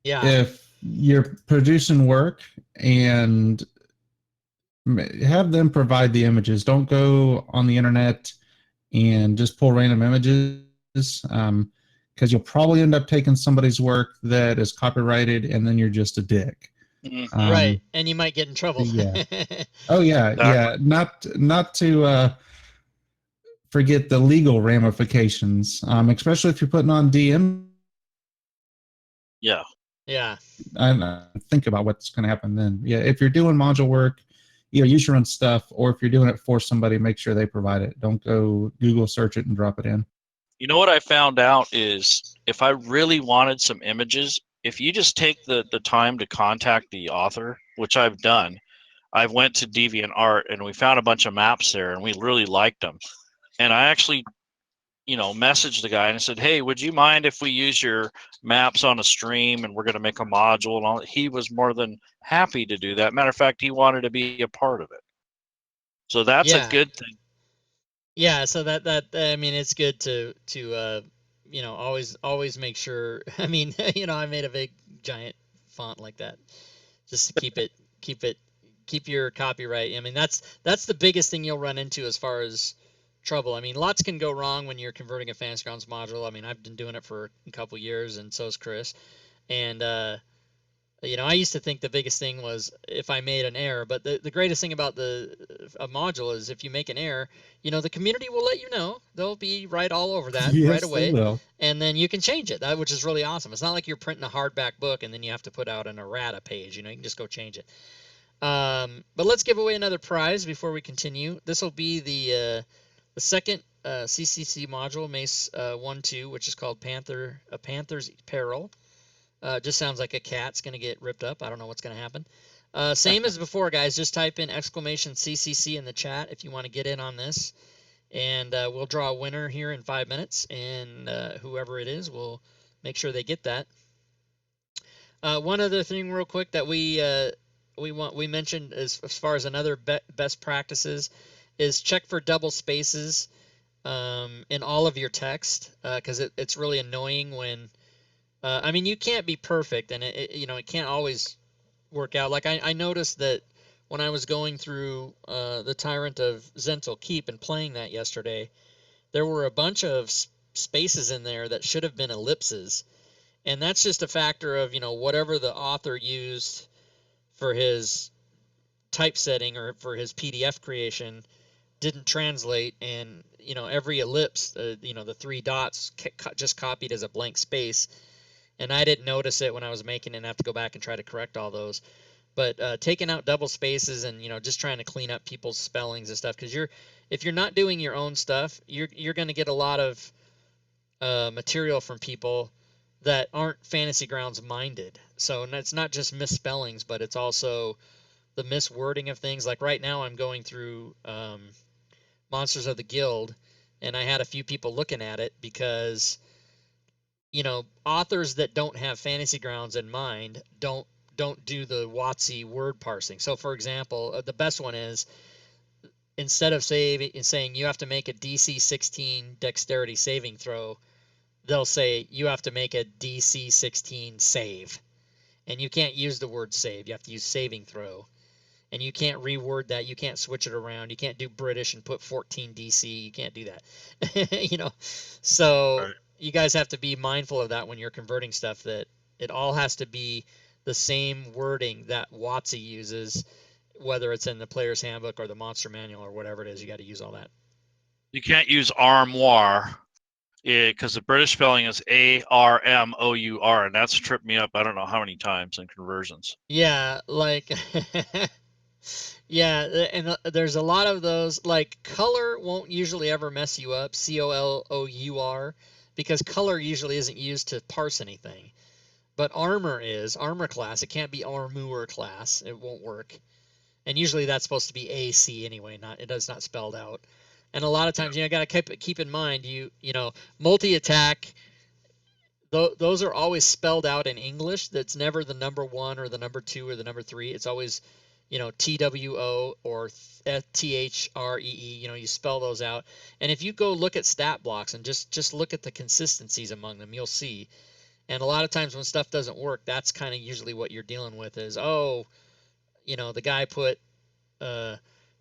Yeah. If you're producing work, and have them provide the images. Don't go on the internet and just pull random images, because you'll probably end up taking somebody's work that is copyrighted, and then you're just a dick. Right, and you might get in trouble. Yeah. Oh yeah, yeah. Not to forget the legal ramifications, especially if you're putting on DM. Yeah. Yeah. And think about what's going to happen then. Yeah, if you're doing module work, either use your own stuff, or if you're doing it for somebody, make sure they provide it. Don't go Google search it and drop it in. You know what I found out is, if I really wanted some images, if you just take the time to contact the author, which I've done, I went to DeviantArt and we found a bunch of maps there and we really liked them. And I actually, messaged the guy and I said, hey, would you mind if we use your maps on a stream and we're going to make a module and all? He was more than happy to do that. Matter of fact, he wanted to be a part of it. So that's a good thing. Yeah, so that I mean, it's good to always make sure. I mean, I made a big giant font like that just to keep your copyright. I mean, that's the biggest thing you'll run into as far as trouble. I mean, lots can go wrong when you're converting a Fantasy Grounds module. I mean, I've been doing it for a couple years, and so is Chris. And I used to think the biggest thing was if I made an error, but the greatest thing about a module is if you make an error, the community will let you know. They'll be right all over that right Yes, they away, will. and then you can change it. Which is really awesome. It's not like you're printing a hardback book and then you have to put out an errata page. You can just go change it. But let's give away another prize before we continue. This will be the second CCC module, Mace 1-2, which is called Panther's Peril. Just sounds like a cat's going to get ripped up. I don't know what's going to happen. Same as before, guys. Just type in !CCC in the chat if you want to get in on this. And we'll draw a winner here in 5 minutes. And whoever it is, we'll make sure they get that. One other thing real quick that we mentioned as far as another best practices is check for double spaces in all of your text, because it's really annoying when you can't be perfect, and it can't always work out. Like I noticed that when I was going through the Tyrant of Zental Keep and playing that yesterday, there were a bunch of spaces in there that should have been ellipses, and that's just a factor of whatever the author used for his typesetting or for his PDF creation didn't translate, and every ellipse, the 3 dots just copied as a blank space. And I didn't notice it when I was making it and have to go back and try to correct all those. But taking out double spaces and just trying to clean up people's spellings and stuff, because if you're not doing your own stuff, you're going to get a lot of material from people that aren't Fantasy Grounds minded. So it's not just misspellings, but it's also the miswording of things. Like right now I'm going through Monsters of the Guild, and I had a few people looking at it because authors that don't have Fantasy Grounds in mind don't do the WotC word parsing. So for example, the best one is, instead of saying you have to make a DC 16 dexterity saving throw, they'll say you have to make a DC 16 save. And you can't use the word save. You have to use saving throw. And you can't reword that. You can't switch it around. You can't do British and put 14 DC. You can't do that. So Right. you guys have to be mindful of that when you're converting stuff, that it all has to be the same wording that WotC uses, whether it's in the player's handbook or the monster manual or whatever it is. You got to use all that. You can't use armoire because the British spelling is ARMOUR, and that's tripped me up I don't know how many times in conversions. Yeah, like yeah, and there's a lot of those. Like color won't usually ever mess you up, COLOUR, because color usually isn't used to parse anything. But armor class. It can't be armor class. It won't work. And usually that's supposed to be AC anyway. It's not spelled out. And a lot of times, got to keep in mind, multi attack. Those are always spelled out in English. That's never the number 1 or the number 2 or the number 3. It's always, TWO or THREE. You spell those out. And if you go look at stat blocks and just look at the consistencies among them, you'll see. And a lot of times when stuff doesn't work, that's kind of usually what you're dealing with is, the guy put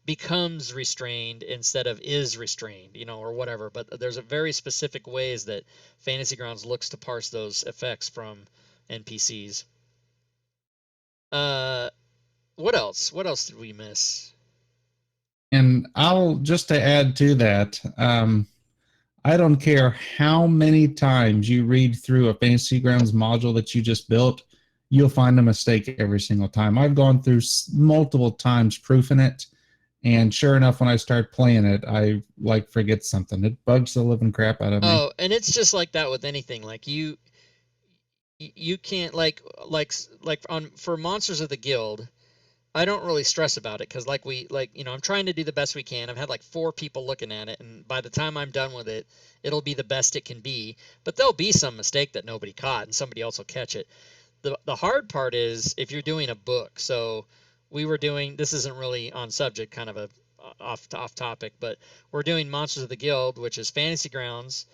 becomes restrained instead of is restrained, or whatever. But there's a very specific ways that Fantasy Grounds looks to parse those effects from NPCs. What else? What else did we miss? And I'll just to add to that, I don't care how many times you read through a Fantasy Grounds module that you just built, you'll find a mistake every single time. I've gone through multiple times proofing it, and sure enough, when I start playing it, I forget something. It bugs the living crap out of me. Oh, and it's just like that with anything. Like you can't for Monsters of the Guild, I don't really stress about it because I'm trying to do the best we can. I've had 4 people looking at it, and by the time I'm done with it, it'll be the best it can be. But there'll be some mistake that nobody caught, and somebody else will catch it. The hard part is if you're doing a book. So we were doing, this isn't really on subject, kind of a off topic, but we're doing Monsters of the Guild, which is Fantasy Grounds.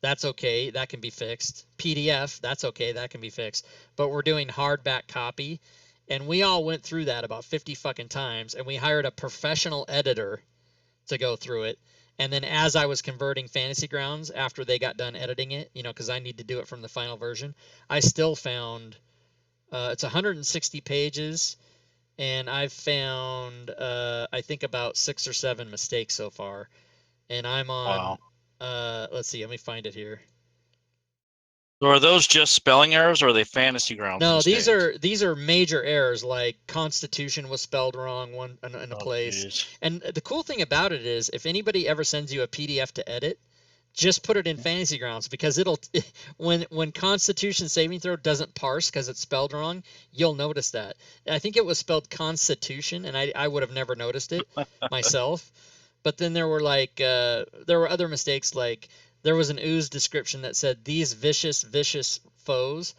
That's okay, that can be fixed. PDF, that's okay, that can be fixed. But we're doing hardback copy. And we all went through that about 50 fucking times, and we hired a professional editor to go through it. And then as I was converting Fantasy Grounds after they got done editing it, because I need to do it from the final version, I still found It's 160 pages, and I've found I think about 6 or 7 mistakes so far, and I'm on. Wow. Let's see. Let me find it here. So are those just spelling errors, or are they Fantasy Grounds No, mistakes? these are major errors, like Constitution was spelled wrong in a place. Geez. And the cool thing about it is, if anybody ever sends you a PDF to edit, just put it in Fantasy Grounds, because it'll when Constitution saving throw doesn't parse because it's spelled wrong, you'll notice that. I think it was spelled Constitution, and I would have never noticed it myself. But then there were other mistakes, like there was an ooze description that said these vicious foes,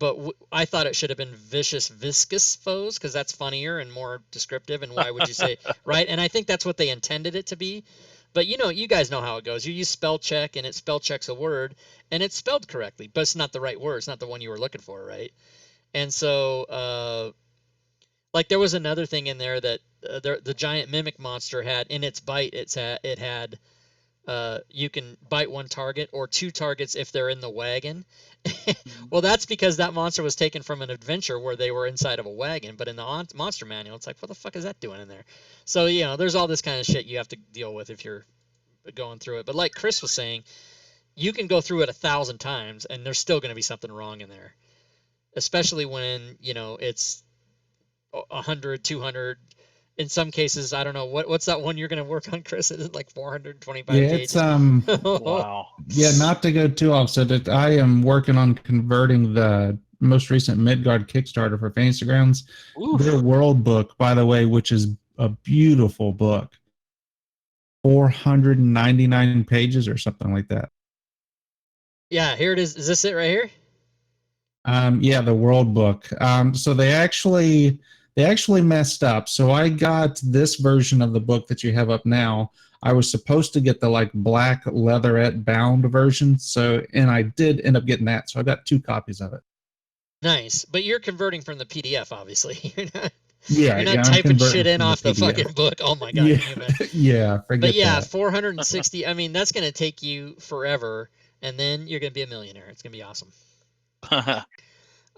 but I thought it should have been vicious viscous foes, because that's funnier and more descriptive, and why would you say right? And I think that's what they intended it to be. But you guys know how it goes. You use spell check, and it spell checks a word, and it's spelled correctly, but it's not the right word. It's not the one you were looking for, right? And so like there was another thing in there that the giant mimic monster had in its bite. It had you can bite one target or 2 targets if they're in the wagon. Well, that's because that monster was taken from an adventure where they were inside of a wagon, but in the monster manual, it's like, what the fuck is that doing in there? So, there's all this kind of shit you have to deal with if you're going through it. But like Chris was saying, you can go through it 1,000 times and there's still going to be something wrong in there, especially when, it's 100, 200. In some cases, I don't know what's that one you're going to work on, Chris? Is it like 425 Yeah, pages? it's Wow. yeah, not to go too off. So that I am working on converting the most recent Midgard Kickstarter for Fantasy Grounds. Oof. Their world book, by the way, which is a beautiful book, 499 pages or something like that. Yeah, here it is. Is this it right here? Yeah, the world book. So they actually messed up. So I got this version of the book that you have up now. I was supposed to get the like black leatherette bound version. So, and I did end up getting that. So I got 2 copies of it. Nice, but you're converting from the PDF, obviously. Yeah, You're not I'm typing shit converting in from off the PDF. fucking book. Oh my god, Yeah, can you imagine? yeah, forget But yeah, that. 460. I mean, that's gonna take you forever, and then you're gonna be a millionaire. It's gonna be awesome.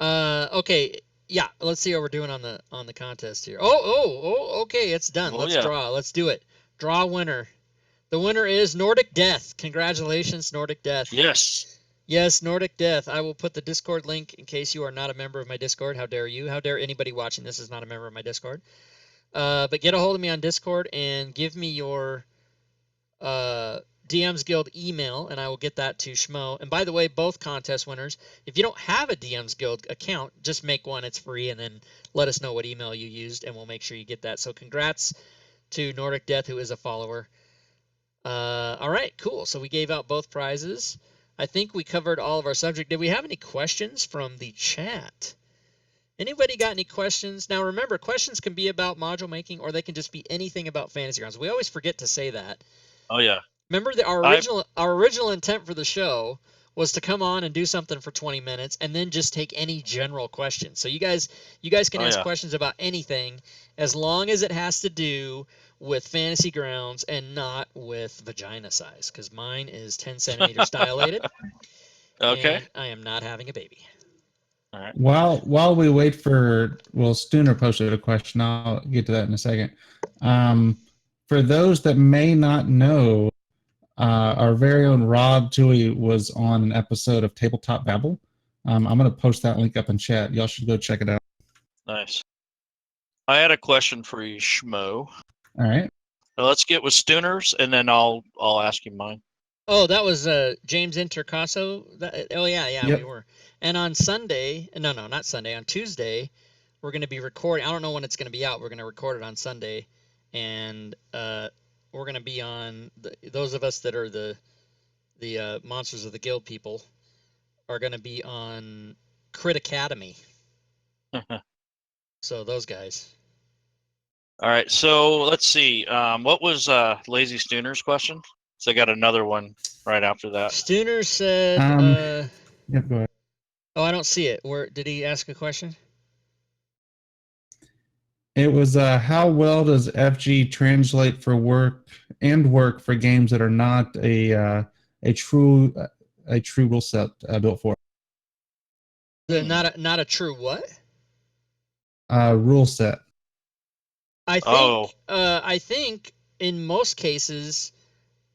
Okay, yeah. Let's see how we're doing on the contest here. Oh. Okay, it's done. Let's draw. Let's do it. Draw winner. The winner is Nordic Death. Congratulations, Nordic Death. Yes. Yes, Nordic Death. I will put the Discord link in case you are not a member of my Discord. How dare you? How dare anybody watching this is not a member of my Discord? But get a hold of me on Discord and give me your DMs Guild email, and I will get that to Schmo. And by the way, both contest winners, if you don't have a DMs Guild account, just make one. It's free, and then let us know what email you used, and we'll make sure you get that. So congrats to Nordic Death, who is a follower. All right, cool. So we gave out both prizes. I think we covered all of our subject. Did we have any questions from the chat? Anybody got any questions? Now remember, questions can be about module making, or they can just be anything about Fantasy Grounds. We always forget to say that. Oh yeah. Remember our original intent for the show was to come on and do something for 20 minutes and then just take any general questions. So you guys can ask questions about anything as long as it has to do with Fantasy Grounds and not with vagina size, because mine is 10 centimeters dilated. Okay. And I am not having a baby. All right. While we wait for, well, Stooner posted a question. I'll get to that in a second. For those that may not know, our very own Rob Tui was on an episode of Tabletop Babble. I'm going to post that link up in chat. Y'all should go check it out. Nice. I had a question for you, Schmo. All right. Now let's get with Stooners, and then I'll ask you mine. Oh, that was James Intercasso. Oh yeah, yep. We were. And on Sunday, no, not Sunday. On Tuesday, we're going to be recording. I don't know when it's going to be out. We're going to record it on Sunday, and we're going to be on those of us that are the Monsters of the Guild people are going to be on Crit Academy. So those guys. All right. So let's see. What was Lazy Stooner's question? So I got another one right after that. Stooner said. Yeah, go ahead. Oh, I don't see it. Where did he ask a question? It was how well does FG translate for work for games that are not a true rule set built for? Not a true what? rule set. I Oh. think in most cases,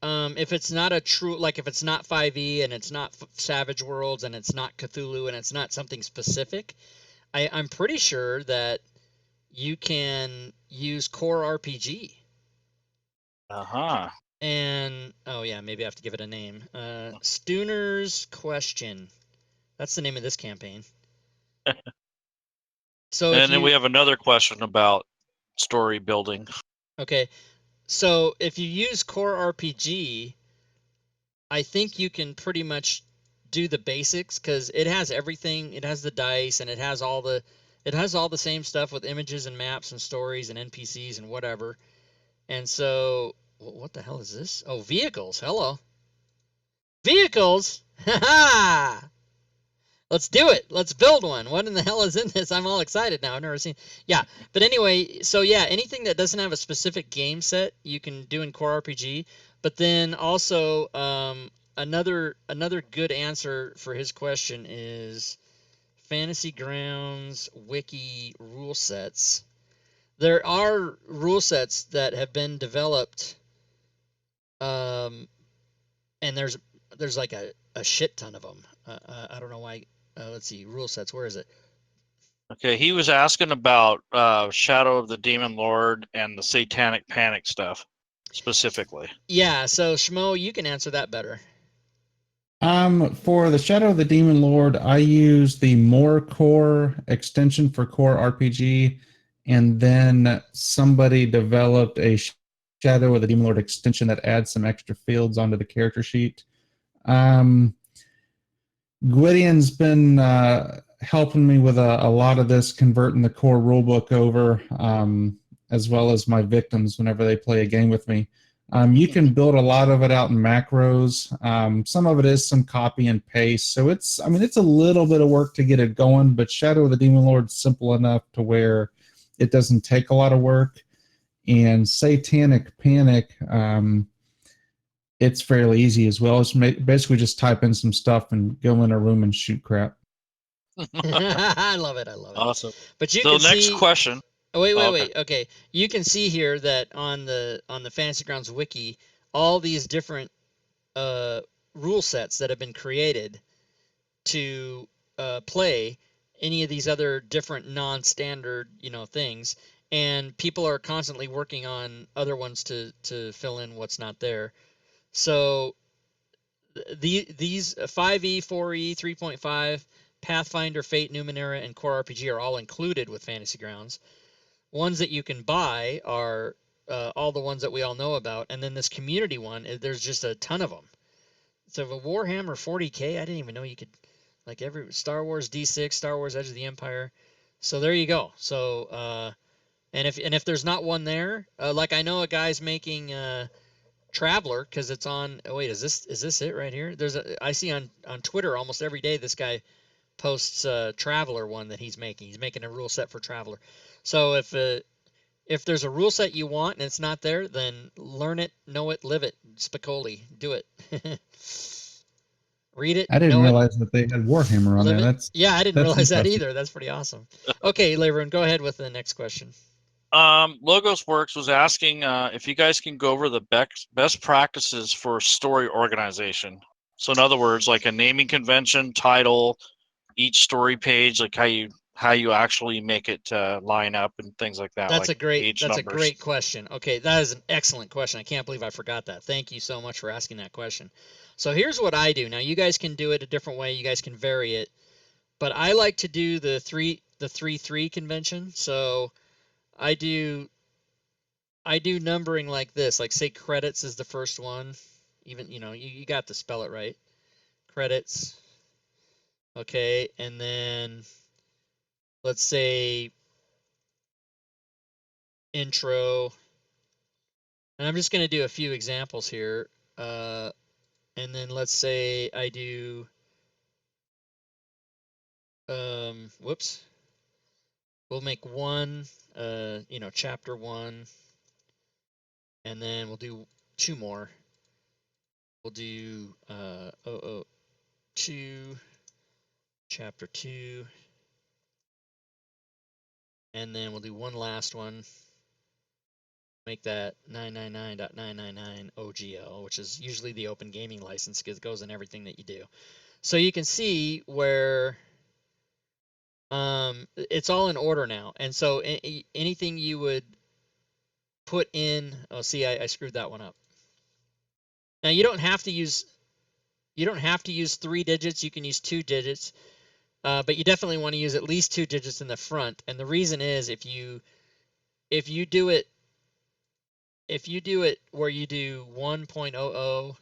if it's not a true, like if it's not 5e and it's not Savage Worlds and it's not Cthulhu and it's not something specific, I'm pretty sure that you can use Core RPG. Uh-huh. And, oh yeah, maybe I have to give it a name. Stooner's Question. That's the name of this campaign. So And then we have another question about story building. Okay, so if you use Core RPG, I think you can pretty much do the basics because it has everything. It has the dice and it has all the same stuff with images and maps and stories and NPCs and whatever. And so, what the hell is this? Oh, vehicles. Hello. Vehicles? Ha ha! Let's do it. Let's build one. What in the hell is in this? I'm all excited now. I've never seen. Yeah, but anyway, so yeah, anything that doesn't have a specific game set, you can do in Core RPG. But then also, another good answer for his question is Fantasy Grounds Wiki rule sets. There are rule sets that have been developed, and there's like a shit ton of them. I don't know why. Let's see, rule sets. Where is it? Okay, he was asking about Shadow of the Demon Lord and the Satanic Panic stuff specifically. Yeah, so Shmo, you can answer that better. For the Shadow of the Demon Lord, I use the More Core extension for Core RPG, and then somebody developed a Shadow of the Demon Lord extension that adds some extra fields onto the character sheet. Gwydion's been helping me with a lot of this, converting the core rulebook over, as well as my victims whenever they play a game with me. You can build a lot of it out in macros. Some of it is some copy and paste. So it's a little bit of work to get it going, but Shadow of the Demon Lord's simple enough to where it doesn't take a lot of work. And Satanic Panic, it's fairly easy as well. It's basically just type in some stuff and go in a room and shoot crap. I love it. I love it. Awesome. But you So can next see. question. Oh, wait. Okay. Okay, you can see here that on the Fantasy Grounds wiki, all these different rule sets that have been created to play any of these other different non-standard, things, and people are constantly working on other ones to fill in what's not there. So these 5e, 4e, 3.5, Pathfinder, Fate, Numenera, and Core RPG are all included with Fantasy Grounds. Ones that you can buy are all the ones that we all know about, and then this community one, there's just a ton of them. So the Warhammer 40K, I didn't even know you could, like every Star Wars D6, Star Wars Edge of the Empire. So there you go. So and if there's not one there, like I know a guy's making Traveler because it's on. Oh wait, is this it right here? I see on Twitter almost every day this guy posts Traveler one that he's making. He's making a rule set for Traveler. So if there's a rule set you want and it's not there, then learn it, know it, live it. Spicoli, do it. Read it. I didn't Know it. realize that they had Warhammer on Live there. it. Yeah, I didn't realize that impressive. either. That's pretty awesome. Okay, Levern, go ahead with the next question. Logos Works was asking if you guys can go over the best practices for story organization. So in other words, like a naming convention, title, each story page, like how you actually make it line up and things like that. That's like a great question. Okay, that is an excellent question. I can't believe I forgot that. Thank you so much for asking that question. So here's what I do. Now you guys can do it a different way. You guys can vary it, but I like to do the 3-3 convention. So I do numbering like this. Like say credits is the first one. Even you got to spell it right. Credits. Okay, and then let's say intro. And I'm just going to do a few examples here. And then let's say I do, whoops. We'll make one, chapter 1. And then we'll do 2 more. We'll do 2, chapter 2. And then we'll do one last one. Make that 999.999 OGL, which is usually the open gaming license because it goes in everything that you do. So you can see where it's all in order now. And so anything you would put in, oh, see, I screwed that one up. Now you don't have to use 3 digits. You can use 2 digits, but you definitely want to use at least 2 digits in the front. And the reason is if you do it where you do 1.00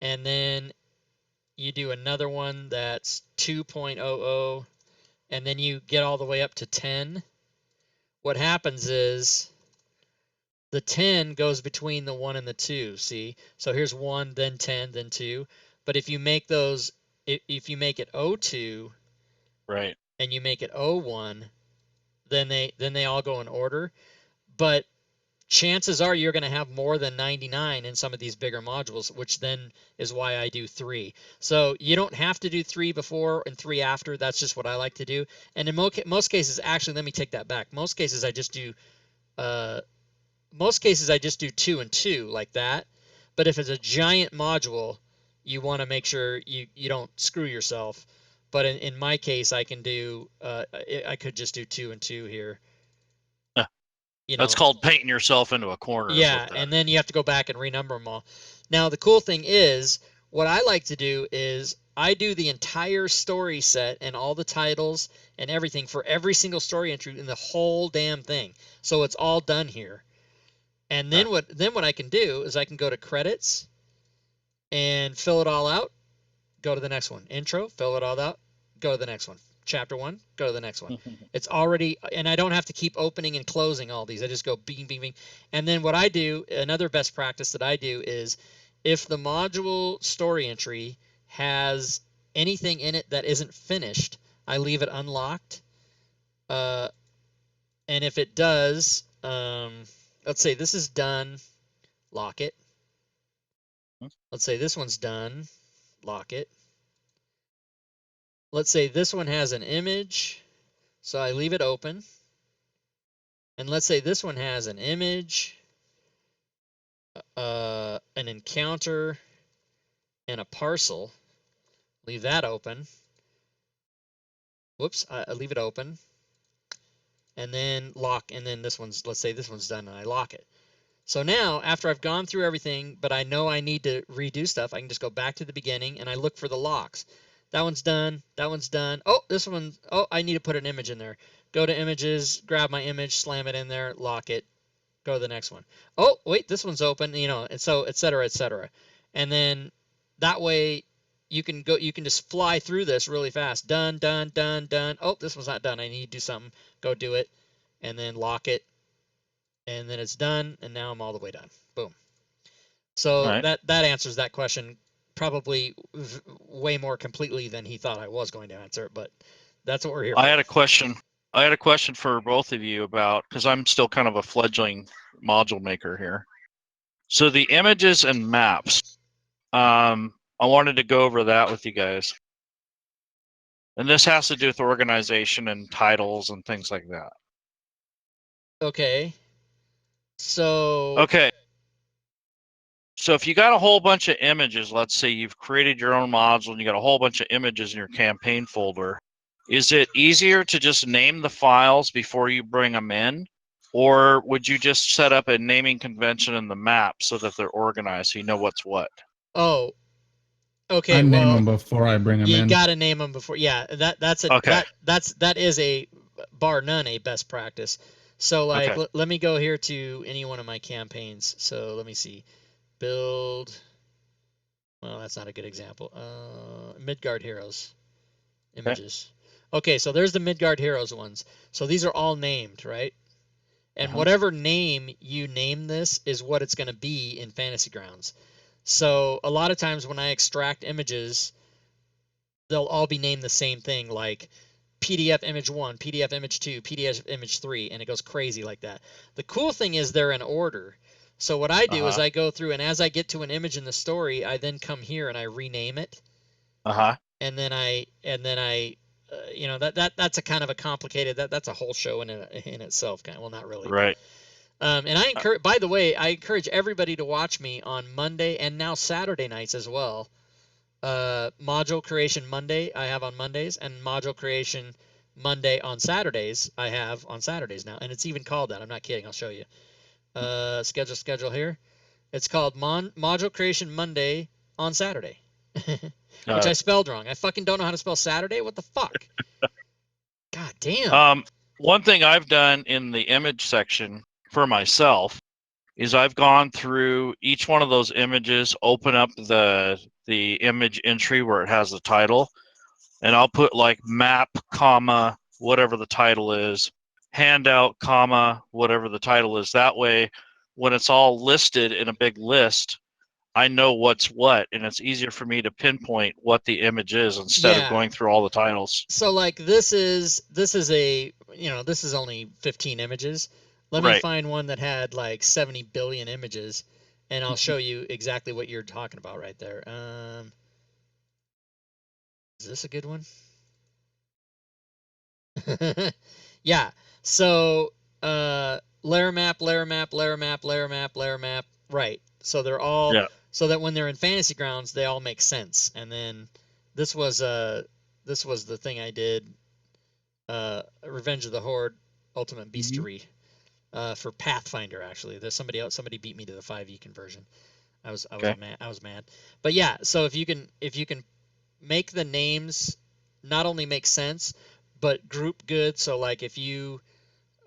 and then you do another one that's 2.00 and then you get all the way up to 10, what happens is the 10 goes between the 1 and the 2, see? So here's 1, then 10, then 2. But if you make those, if you make it 02, right, and you make it 01, then they all go in order. But chances are you're going to have more than 99 in some of these bigger modules, which then is why I do 3. So you don't have to do 3 before and 3 after. That's just what I like to do. And in most cases, actually, let me take that back. Most cases I just do 2 and 2 like that. But if it's a giant module, you want to make sure you don't screw yourself. But in my case, I can do I could just do 2 and 2 here. That's called painting yourself into a corner. Yeah, and then you have to go back and renumber them all. Now the cool thing is, what I like to do is I do the entire story set and all the titles and everything for every single story entry in the whole damn thing. So it's all done here. And then what I can do is I can go to credits and fill it all out, go to the next one. Intro, fill it all out, go to the next one. Chapter 1, go to the next one. It's already, and I don't have to keep opening and closing all these. I just go bing, bing, bing. And then what I do, another best practice that I do is if the module story entry has anything in it that isn't finished, I leave it unlocked. And if it does, let's say this is done, lock it. Let's say this one's done, lock it. Let's say this one has an image, so I leave it open. And let's say this one has an image, an encounter, and a parcel. Leave that open. Whoops, I leave it open. And then lock, and then this one's, let's say this one's done, and I lock it. So now, after I've gone through everything, but I know I need to redo stuff, I can just go back to the beginning, and I look for the locks. That one's done. That one's done. Oh, this one. Oh, I need to put an image in there. Go to images, grab my image, slam it in there, lock it, go to the next one. Oh, wait, this one's open, and so et cetera, et cetera. And then that way you can just fly through this really fast. Done, done, done, done. Oh, this one's not done. I need to do something. Go do it. And then lock it. And then it's done. And now I'm all the way done. Boom. So that answers that question probably way more completely than he thought I was going to answer, but that's what we're here for. I had a question for both of you about, because I'm still kind of a fledgling module maker here. So the images and maps, I wanted to go over that with you guys. And this has to do with organization and titles and things like that. Okay. So if you got a whole bunch of images, let's say you've created your own module and you got a whole bunch of images in your campaign folder, is it easier to just name the files before you bring them in? Or would you just set up a naming convention in the map so that they're organized so you know what's what? Oh, okay. I name them before I bring them in. You got to name them before. Yeah, that is a bar none a best practice. So like, let me go here to any one of my campaigns. So let me see. Build. Well, that's not a good example. Midgard Heroes images. Okay, so there's the Midgard Heroes ones. So these are all named, right? And whatever name you name this is what it's going to be in Fantasy Grounds. So a lot of times when I extract images, they'll all be named the same thing, like PDF image 1, PDF image 2, PDF image 3, and it goes crazy like that. The cool thing is they're in order. So what I do is I go through, and as I get to an image in the story, I then come here and I rename it. And then I you know, that's a kind of a complicated, that's a whole show in itself. Well, not really. Right. And I encourage, by the way, I encourage everybody to watch me on Monday and now Saturday nights as well. Module Creation Monday I have on Mondays, and Module Creation Monday on Saturdays I have on Saturdays now, and it's even called that. I'm not kidding. I'll show you. Schedule here. It's called Module Creation Monday on Saturday, which I spelled wrong. I fucking don't know how to spell Saturday. What the fuck? God damn. One thing I've done in the image section for myself is I've gone through each one of those images, open up the image entry where it has the title, and I'll put like map, comma, whatever the title is, handout, comma, whatever the title is. That way, when it's all listed in a big list, I know what's what, and it's easier for me to pinpoint what the image is instead of going through all the titles. So like this is a, you know, this is only 15 images. Let me find one that had like 70 billion images, and I'll show you exactly what you're talking about right there. Is this a good one? Yeah. So layer map, layer map, layer map, layer map, layer map. Right. So they're all so that when they're in Fantasy Grounds, they all make sense. And then this was the thing I did. Revenge of the Horde Ultimate Beastery for Pathfinder. Actually, there's somebody beat me to the 5e conversion. I was mad. But yeah, so if you can make the names not only make sense but group good. So like if you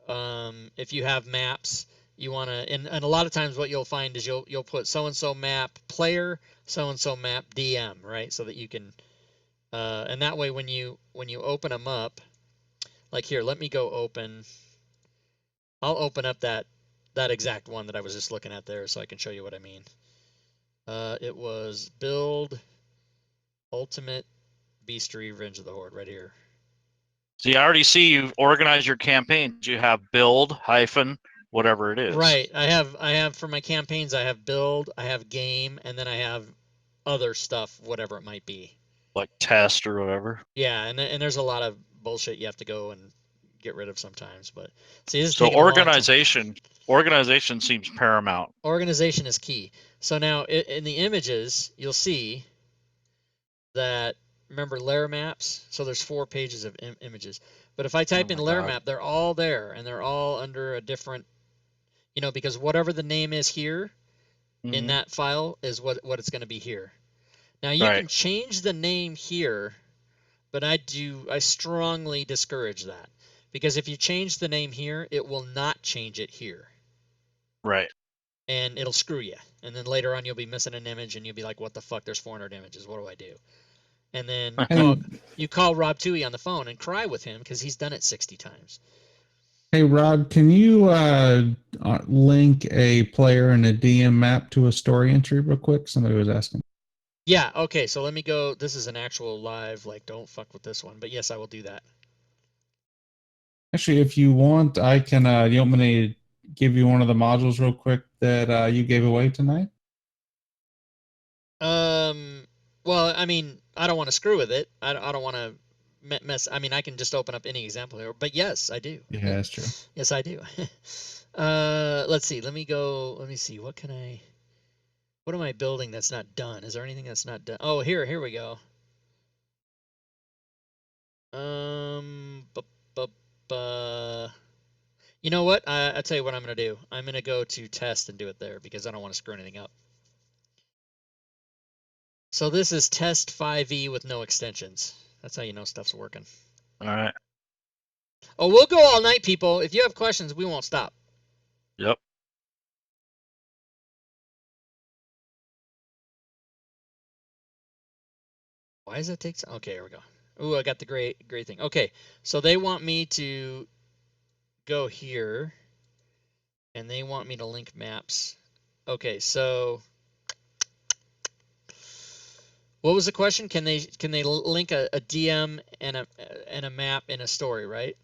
have maps, you want to, and a lot of times what you'll find is you'll put so and so map player, so and so map DM, right? So that you can and that way when you open them up, like here, let me go open. I'll open up that exact one that I was just looking at there so I can show you what I mean. It was build Ultimate Beastery Revenge of the Horde right here. See, I already see you've organized your campaigns. You have build hyphen whatever it is. Right. I have for my campaigns, I have build, I have game, and then I have other stuff, whatever it might be. Like test or whatever. Yeah, and there's a lot of bullshit you have to go and get rid of sometimes. But see, this is so taking organization seems paramount. Organization is key. So now in the images, you'll see that, remember layer maps? So there's 4 pages of images. But if I type in layer map, they're all there, and they're all under a different, you know, because whatever the name is here in that file is what it's going to be here. Now you can change the name here, but I strongly discourage that, because if you change the name here, it will not change it here. Right. And it'll screw you. And then later on, you'll be missing an image, and you'll be like, what the fuck, there's 400 images. What do I do? And then you call Rob Toohey on the phone and cry with him because he's done it 60 times. Hey, Rob, can you link a player and a DM map to a story entry real quick? Somebody was asking. Yeah, okay, so let me go. This is an actual live, like, don't fuck with this one. But yes, I will do that. Actually, if you want, I can, you want me to give you one of the modules real quick that you gave away tonight? Well, I mean, I don't want to screw with it. I don't want to mess. I mean, I can just open up any example here. But yes, I do. Yeah, that's true. Yes, I do. Let's see. Let me go. Let me see. What am I building that's not done? Is there anything that's not done? Oh, here we go. You know what? I'll tell you what I'm going to do. I'm going to go to test and do it there because I don't want to screw anything up. So this is test 5e with no extensions. That's how you know stuff's working. All right. Oh, we'll go all night, people. If you have questions, we won't stop. Yep. Why does that take so? Okay, here we go. Ooh, I got the great thing. Okay, so they want me to go here, and they want me to link maps. Okay, so what was the question? Can they link a DM and a map in a story, right?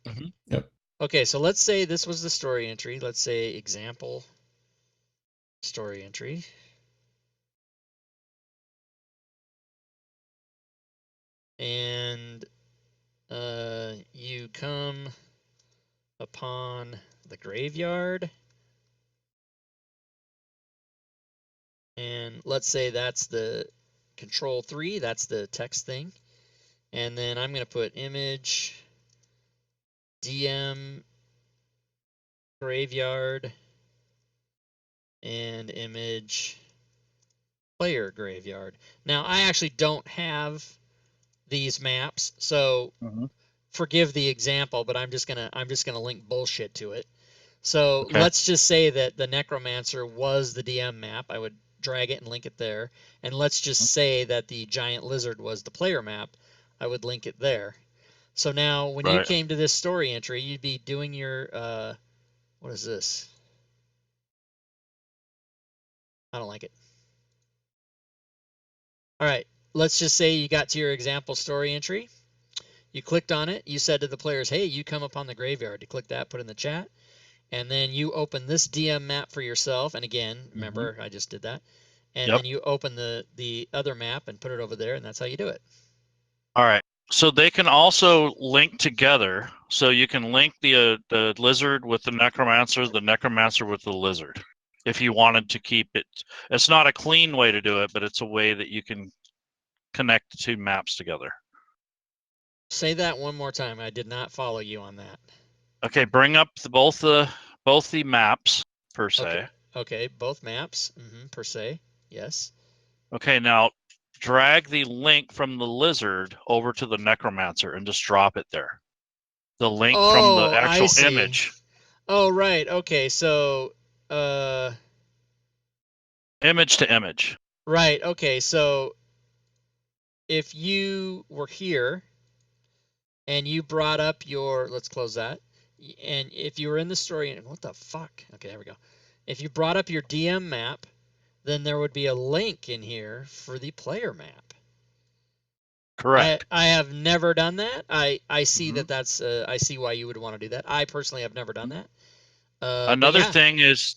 Mm-hmm. Yep. Okay, so let's say this was the story entry. Let's say example story entry. And you come upon the graveyard, and let's say that's the control 3, that's the text thing, and then I'm going to put image DM graveyard and image player graveyard. Now I actually don't have these maps, so forgive the example, but I'm just gonna link bullshit to it. So Okay. let's just say that the Necromancer was the DM map. I would drag it and link it there. And let's just say that the Giant Lizard was the player map. I would link it there. So now when you Right. came to this story entry, you'd be doing your what is this? I don't like it. All right, let's just say you got to your example story entry. You clicked on it. You said to the players, hey, you come upon the graveyard. You click that, put in the chat. And then you open this DM map for yourself. And again, remember, I just did that. And then you open the other map and put it over there, and that's how you do it. All right. So they can also link together. So you can link the lizard with the necromancer with the lizard. If you wanted to keep it, it's not a clean way to do it, but it's a way that you can connect the two maps together. Say that one more time. I did not follow you on that. Okay, bring up both the maps per se. Okay, both maps per se. Yes. Okay, now drag the link from the lizard over to the necromancer and just drop it there. The link from the actual image. Oh, right. Okay, so image to image. Right. Okay, so if you were here and you brought up your, let's close that. And if you were in the story, and what the fuck? Okay, there we go. If you brought up your DM map, then there would be a link in here for the player map. Correct. I have never done that. I see that that's I see why you would want to do that. I personally have never done that. Another thing is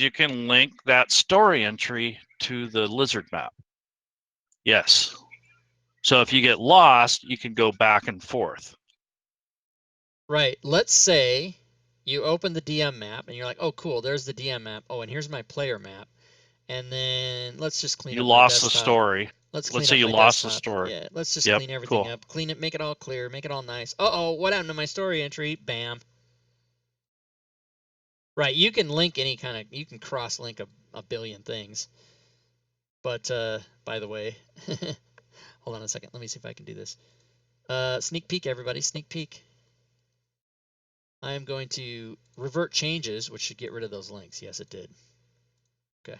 you can link that story entry to the lizard map. Yes. So if you get lost, you can go back and forth. Right. Let's say you open the DM map and you're like, oh, cool, there's the DM map. Oh, and here's my player map. And then let's just clean up my desktop. You lost the story. Let's say you lost the story. Yeah, let's just clean everything up. Clean it, make it all clear, make it all nice. Uh-oh, what happened to my story entry? Bam. Right, you can link any kind of, you can cross-link a billion things. But, by the way, hold on a second. Let me see if I can do this. Sneak peek, everybody. Sneak peek. I am going to revert changes, which should get rid of those links. Yes, it did. Okay.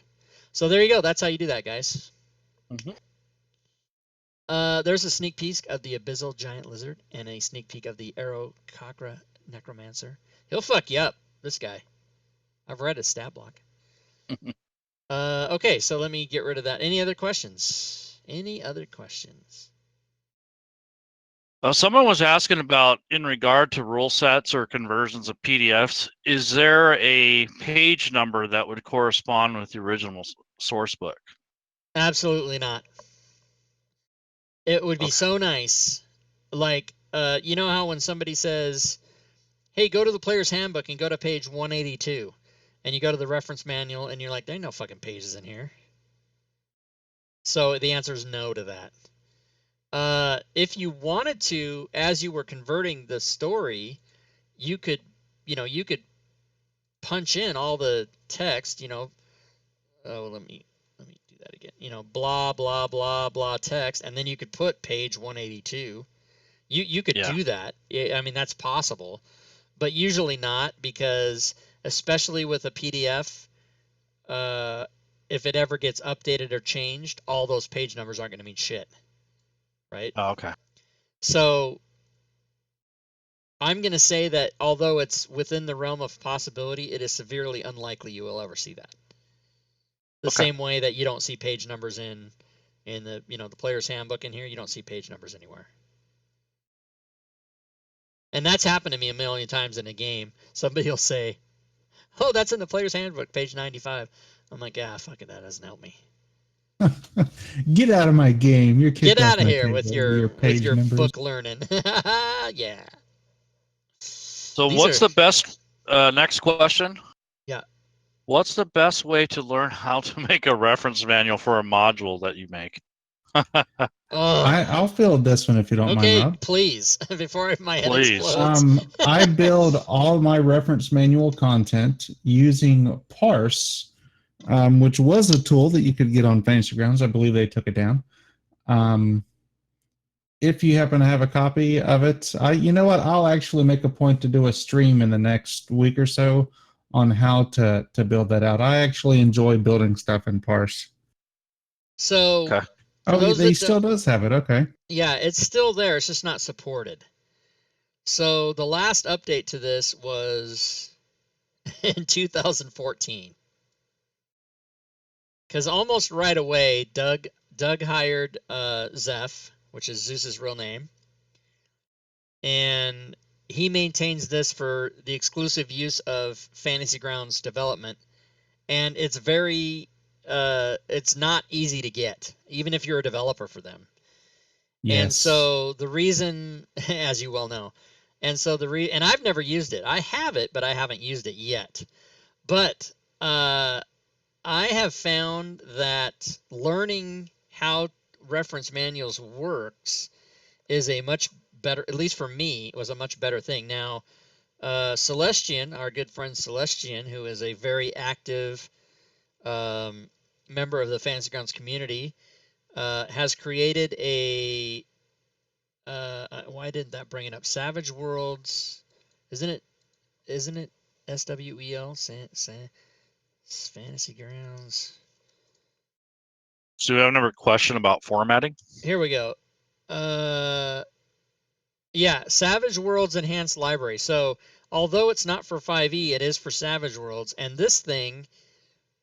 So there you go. That's how you do that, guys. There's a sneak peek of the Abyssal Giant Lizard and a sneak peek of the Arrow Cogra Necromancer. He'll fuck you up, this guy. I've read his stat block. Okay, so let me get rid of that. Any other questions? Any other questions? Someone was asking about, in regard to rule sets or conversions of PDFs, is there a page number that would correspond with the original source book? Absolutely not. It would be so nice. Like, you know how when somebody says, hey, go to the player's handbook and go to page 182. And you go to the reference manual and you're like, there ain't no fucking pages in here. So the answer is no to that. If you wanted to, as you were converting the story, you could punch in all the text, oh, let me do that again. Blah, blah, blah, blah text, and then you could put page 182. You could do that. I mean, that's possible, but usually not, because especially with a PDF, if it ever gets updated or changed, all those page numbers aren't going to mean shit. Right? Oh, okay. So I'm going to say that although it's within the realm of possibility, it is severely unlikely you will ever see that. The same way that you don't see page numbers in the, the player's handbook in here, you don't see page numbers anywhere. And that's happened to me a million times in a game. Somebody will say, oh, that's in the player's handbook, page 95. I'm like, fuck it, that doesn't help me. Get out of my game. You're kicked Get off out of my here table with page your numbers. book learning. Yeah. So what's the best, next question? Yeah. What's the best way to learn how to make a reference manual for a module that you make? I'll field this one if you don't mind, Okay, Rob. please, before my head Please. explodes. I build all my reference manual content using Parse, which was a tool that you could get on Fantasy Grounds. I believe they took it down. If you happen to have a copy of it, you know what? I'll actually make a point to do a stream in the next week or so on how to build that out. I actually enjoy building stuff in Parse. So, okay. For those that still does have it. Okay. Yeah, it's still there. It's just not supported. So the last update to this was in 2014. Because almost right away, Doug hired Zeph, which is Zeus's real name, and he maintains this for the exclusive use of Fantasy Grounds development, and it's very it's not easy to get, even if you're a developer for them. Yes. And so the reason, as you well know, and so and I've never used it. I have it, but I haven't used it yet. But I have found that learning how reference manuals works is a much better, at least for me, it was a much better thing. Now, Celestian, our good friend Celestian, who is a very active member of the Fantasy Grounds community, has created a why didn't that bring it up? Savage Worlds, isn't it SWEL? Fantasy Grounds. So we have another question about formatting. Here we go. Yeah, Savage Worlds Enhanced Library. So although it's not for 5e, it is for Savage Worlds, and this thing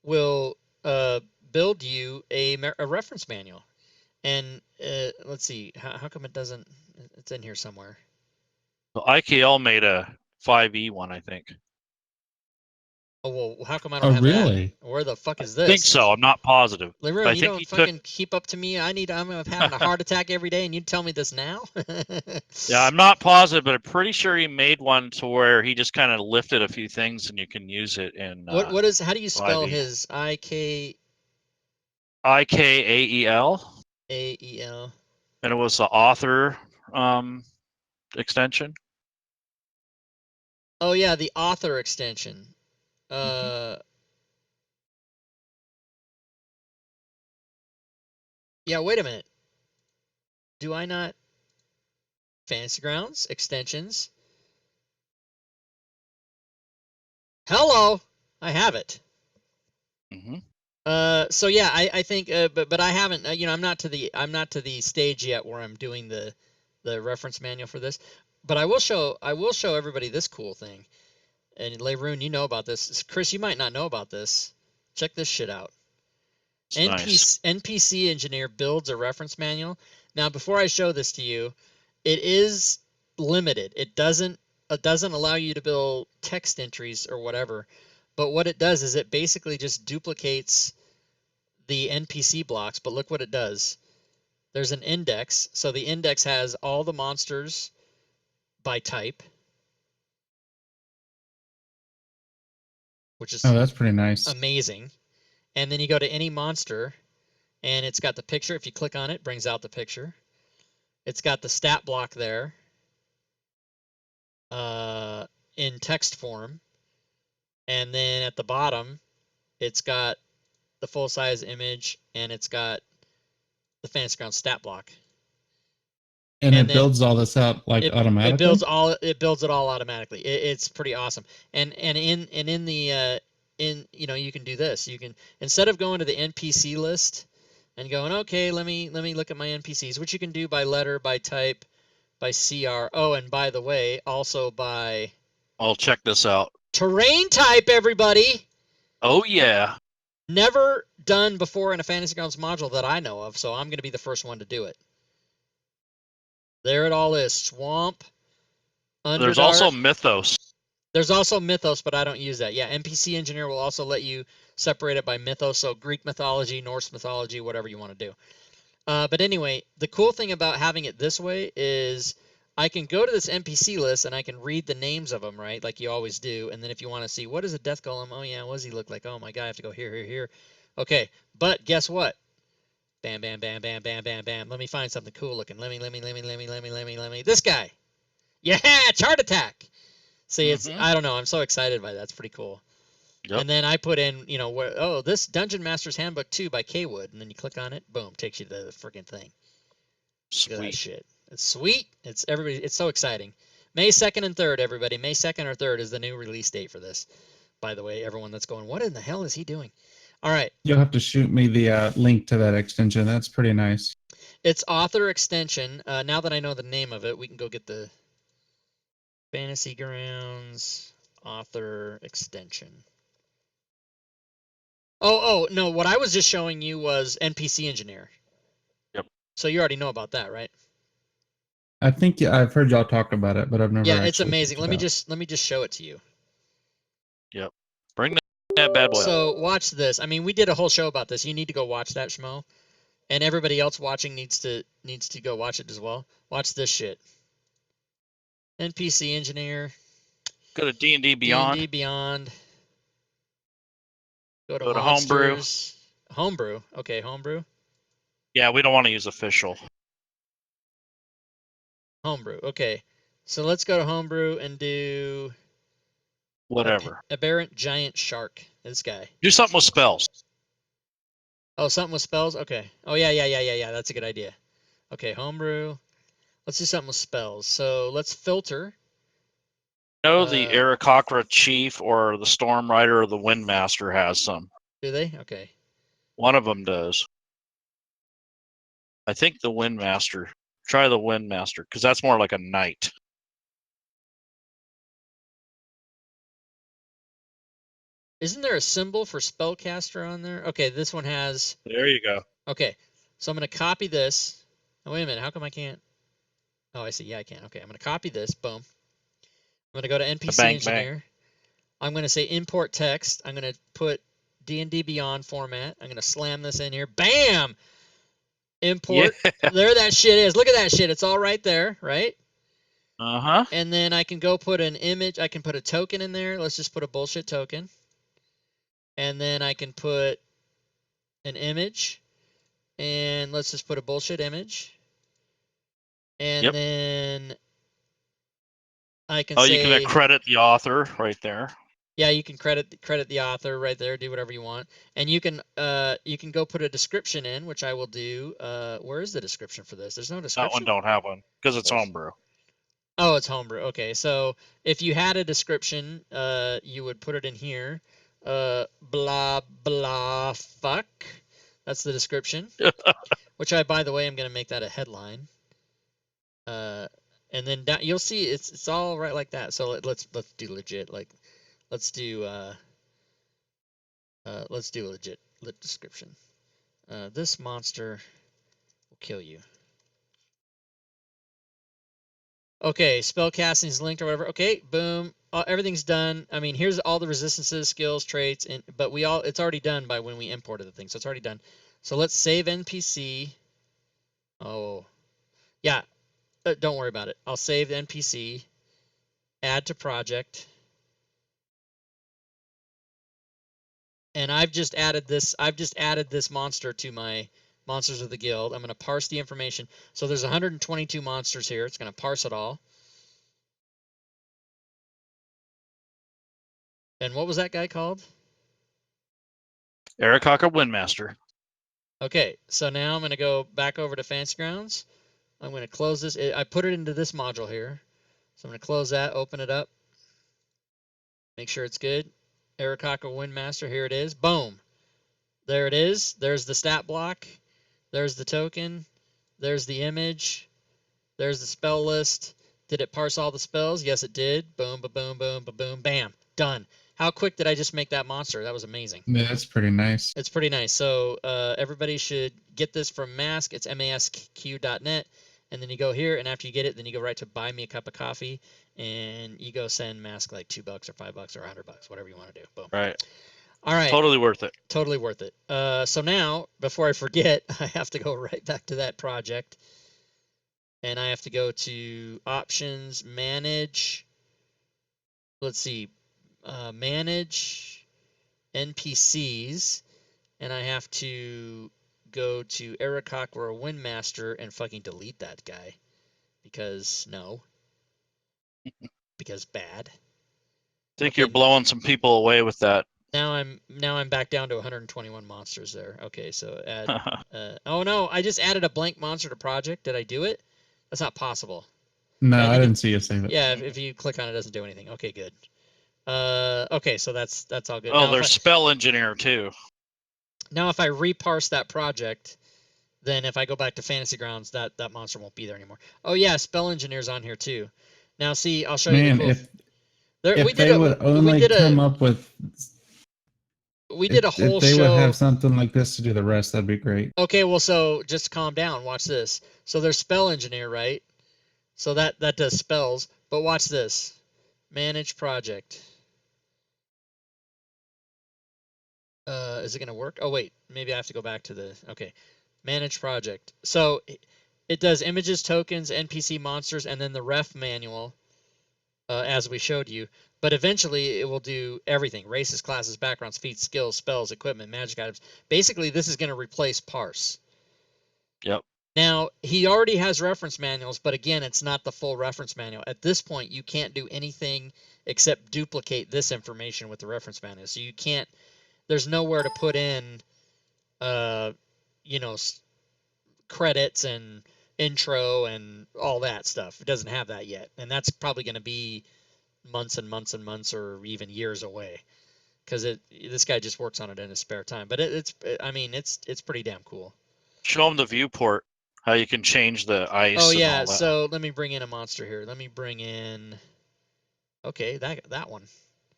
will build you a reference manual. And let's see, how come it doesn't? It's in here somewhere. So IKL made a 5e one, I think. Oh, well, how come I don't have really? that? Where the fuck is this? I think so. I'm not positive. Leroy, you don't fucking keep up to me. I'm having a heart attack every day, and you tell me this now? Yeah, I'm not positive, but I'm pretty sure he made one to where he just kind of lifted a few things, and you can use it in. What is? How do you spell 5e. his IKAEL? AEL. And it was the author extension. Oh yeah, the author extension. Yeah, wait a minute. Do I not? Fantasy Grounds extensions. Hello, I have it. So yeah, I think, but I haven't. I'm not to the stage yet where I'm doing the reference manual for this. But I will show everybody this cool thing. And Leroon, you know about this. Chris, you might not know about this. Check this shit out. Npc Engineer builds a reference manual. Now, before I show this to you, it is limited. It doesn't allow you to build text entries or whatever. But what it does is it basically just duplicates the NPC blocks. But look what it does. There's an index. So the index has all the monsters by type, which is that's pretty nice. Amazing. And then you go to any monster, and it's got the picture. If you click on it, it brings out the picture. It's got the stat block there in text form. And then at the bottom, it's got the full-size image, and it's got the Fantasy Grounds stat block. And it builds all this out automatically. It builds it all automatically. It's pretty awesome. And in the you can do this. You can, instead of going to the NPC list and going, okay, let me look at my NPCs, which you can do by letter, by type, by CR. Oh, and by the way, also by. I'll check this out. Terrain type, everybody. Oh yeah. Never done before in a Fantasy Grounds module that I know of, so I'm going to be the first one to do it. There it all is. Swamp. Underdark. There's also Mythos. There's also Mythos, but I don't use that. Yeah, NPC Engineer will also let you separate it by Mythos, so Greek mythology, Norse mythology, whatever you want to do. But anyway, the cool thing about having it this way is I can go to this NPC list and I can read the names of them, right, like you always do. And then if you want to see what is a death golem, oh yeah, what does he look like? Oh my god, I have to go here, here, here. Okay, but guess what? Bam, bam, bam, bam, bam, bam, bam. Let me find something cool looking. Let me. This guy. Yeah, chart attack. See, it's I don't know. I'm so excited by that. It's pretty cool. Yep. And then I put in, you know, where this Dungeon Master's Handbook 2 by K Wood, and then you click on it, boom, takes you to the freaking thing. Sweet. Look at that shit. It's sweet. It's everybody. It's so exciting. May 2nd and 3rd, everybody. May 2nd or 3rd is the new release date for this. By the way, everyone that's going, what in the hell is he doing? All right. You'll have to shoot me the link to that extension. That's pretty nice. It's author extension. Now that I know the name of it, we can go get the Fantasy Grounds author extension. Oh, no, what I was just showing you was NPC Engineer. Yep. So you already know about that, right? I think I've heard y'all talk about it, but I've never. Yeah, it's amazing. Let me just show it to you. Yep. Bring that bad boy. So watch this. I mean, we did a whole show about this. You need to go watch that, Schmo. And everybody else watching needs to go watch it as well. Watch this shit. NPC Engineer. Go to D&D Beyond. D&D Beyond. Go to Homebrew. Homebrew. Okay, Homebrew. Yeah, we don't want to use official. Homebrew. Okay. So let's go to Homebrew and do whatever. Aberrant Giant Shark. This guy. Do something with spells. Oh, something with spells? Okay. Oh, yeah. That's a good idea. Okay, Homebrew. Let's do something with spells. So let's filter. The Aarakocra Chief or the Storm Rider or the Windmaster has some. Do they? Okay. One of them does. I think the Windmaster. Try the Windmaster, because that's more like a knight. Isn't there a symbol for spellcaster on there? Okay, this one has... There you go. Okay, so I'm going to copy this. Oh, wait a minute. How come I can't? Oh, I see. Yeah, I can. Okay, I'm going to copy this. Boom. I'm going to go to NPC Engineer. Bang. I'm going to say import text. I'm going to put D&D Beyond format. I'm going to slam this in here. Bam! Import. Yeah. There that shit is. Look at that shit. It's all right there, right? Uh-huh. And then I can go put an image. I can put a token in there. Let's just put a bullshit token. And then I can put an image. And let's just put a bullshit image. And then I can say... you can credit the author right there. Yeah, you can credit the author right there. Do whatever you want, and you can go put a description in, which I will do. Where is the description for this? There's no description. That one don't have one because it's Homebrew. Oh, it's Homebrew. Okay, so if you had a description, you would put it in here. Blah blah fuck. That's the description. Which by the way, I'm gonna make that a headline. And then down, you'll see it's all right like that. So let's do legit like. Let's do a legit description. This monster will kill you. Okay, spellcasting is linked or whatever. Okay, boom. Everything's done. I mean, here's all the resistances, skills, traits, but it's already done by when we imported the thing, so it's already done. So let's save NPC. Oh, yeah. Don't worry about it. I'll save the NPC. Add to project. And I've just added this monster to my Monsters of the Guild. I'm going to parse the information. So there's 122 monsters here. It's going to parse it all. And what was that guy called? Aarakocra Windmaster. Okay, so now I'm going to go back over to Fantasy Grounds. I'm going to close this. I put it into this module here. So I'm going to close that, open it up. Make sure it's good. Aarakocra Windmaster, here it is. Boom. There it is. There's the stat block. There's the token. There's the image. There's the spell list. Did it parse all the spells? Yes, it did. Boom, ba-boom, boom, ba-boom, bam. Done. How quick did I just make that monster? That was amazing. Yeah, that's pretty nice. It's pretty nice. So everybody should get this from Mask. It's masq.net. And then you go here, and after you get it, then you go right to Buy Me a Cup of Coffee. and you go send mask like $2 or $5 or $100, whatever you want to do. Boom. Right. All right. Totally worth it. Totally worth it. So now, before I forget, I have to go right back to that project. And I have to go to Options, Manage. Let's see. Manage NPCs. And I have to go to Ericock or Windmaster and fucking delete that guy. Because, no. Because bad. Think you're blowing some people away with that. Now I'm back down to 121 monsters there. Okay, so add. Oh no, I just added a blank monster to project. Did I do it? That's not possible. No, I didn't see you save it. Yeah, if you click on it, it doesn't do anything. Okay, good. Okay, so that's all good. Oh, there's Spell Engineer too. Now, if I reparse that project, then if I go back to Fantasy Grounds, that monster won't be there anymore. Oh yeah, Spell Engineer's on here too. Now, see, I'll show you the cool. If they would only come up with. We did a whole show. If they would have something like this to do the rest, that'd be great. Okay, well, so just calm down. Watch this. So there's Spell Engineer, right? So that does spells. But watch this. Manage project. Is it going to work? Oh, wait. Maybe I have to go back to the... Okay. Manage project. So it does images, tokens, NPC monsters, and then the ref manual, as we showed you. But eventually, it will do everything. Races, classes, backgrounds, feats, skills, spells, equipment, magic items. Basically, this is going to replace parse. Yep. Now, he already has reference manuals, but again, it's not the full reference manual. At this point, you can't do anything except duplicate this information with the reference manual. So you can't, there's nowhere to put in, credits and intro and all that stuff. It doesn't have that yet. And that's probably going to be months and months and months or even years away, because this guy just works on it in his spare time. But it's pretty damn cool. Show him the viewport, how you can change the ice. Oh yeah, and all that. so let me bring in a monster here. Let me bring in, okay, that one.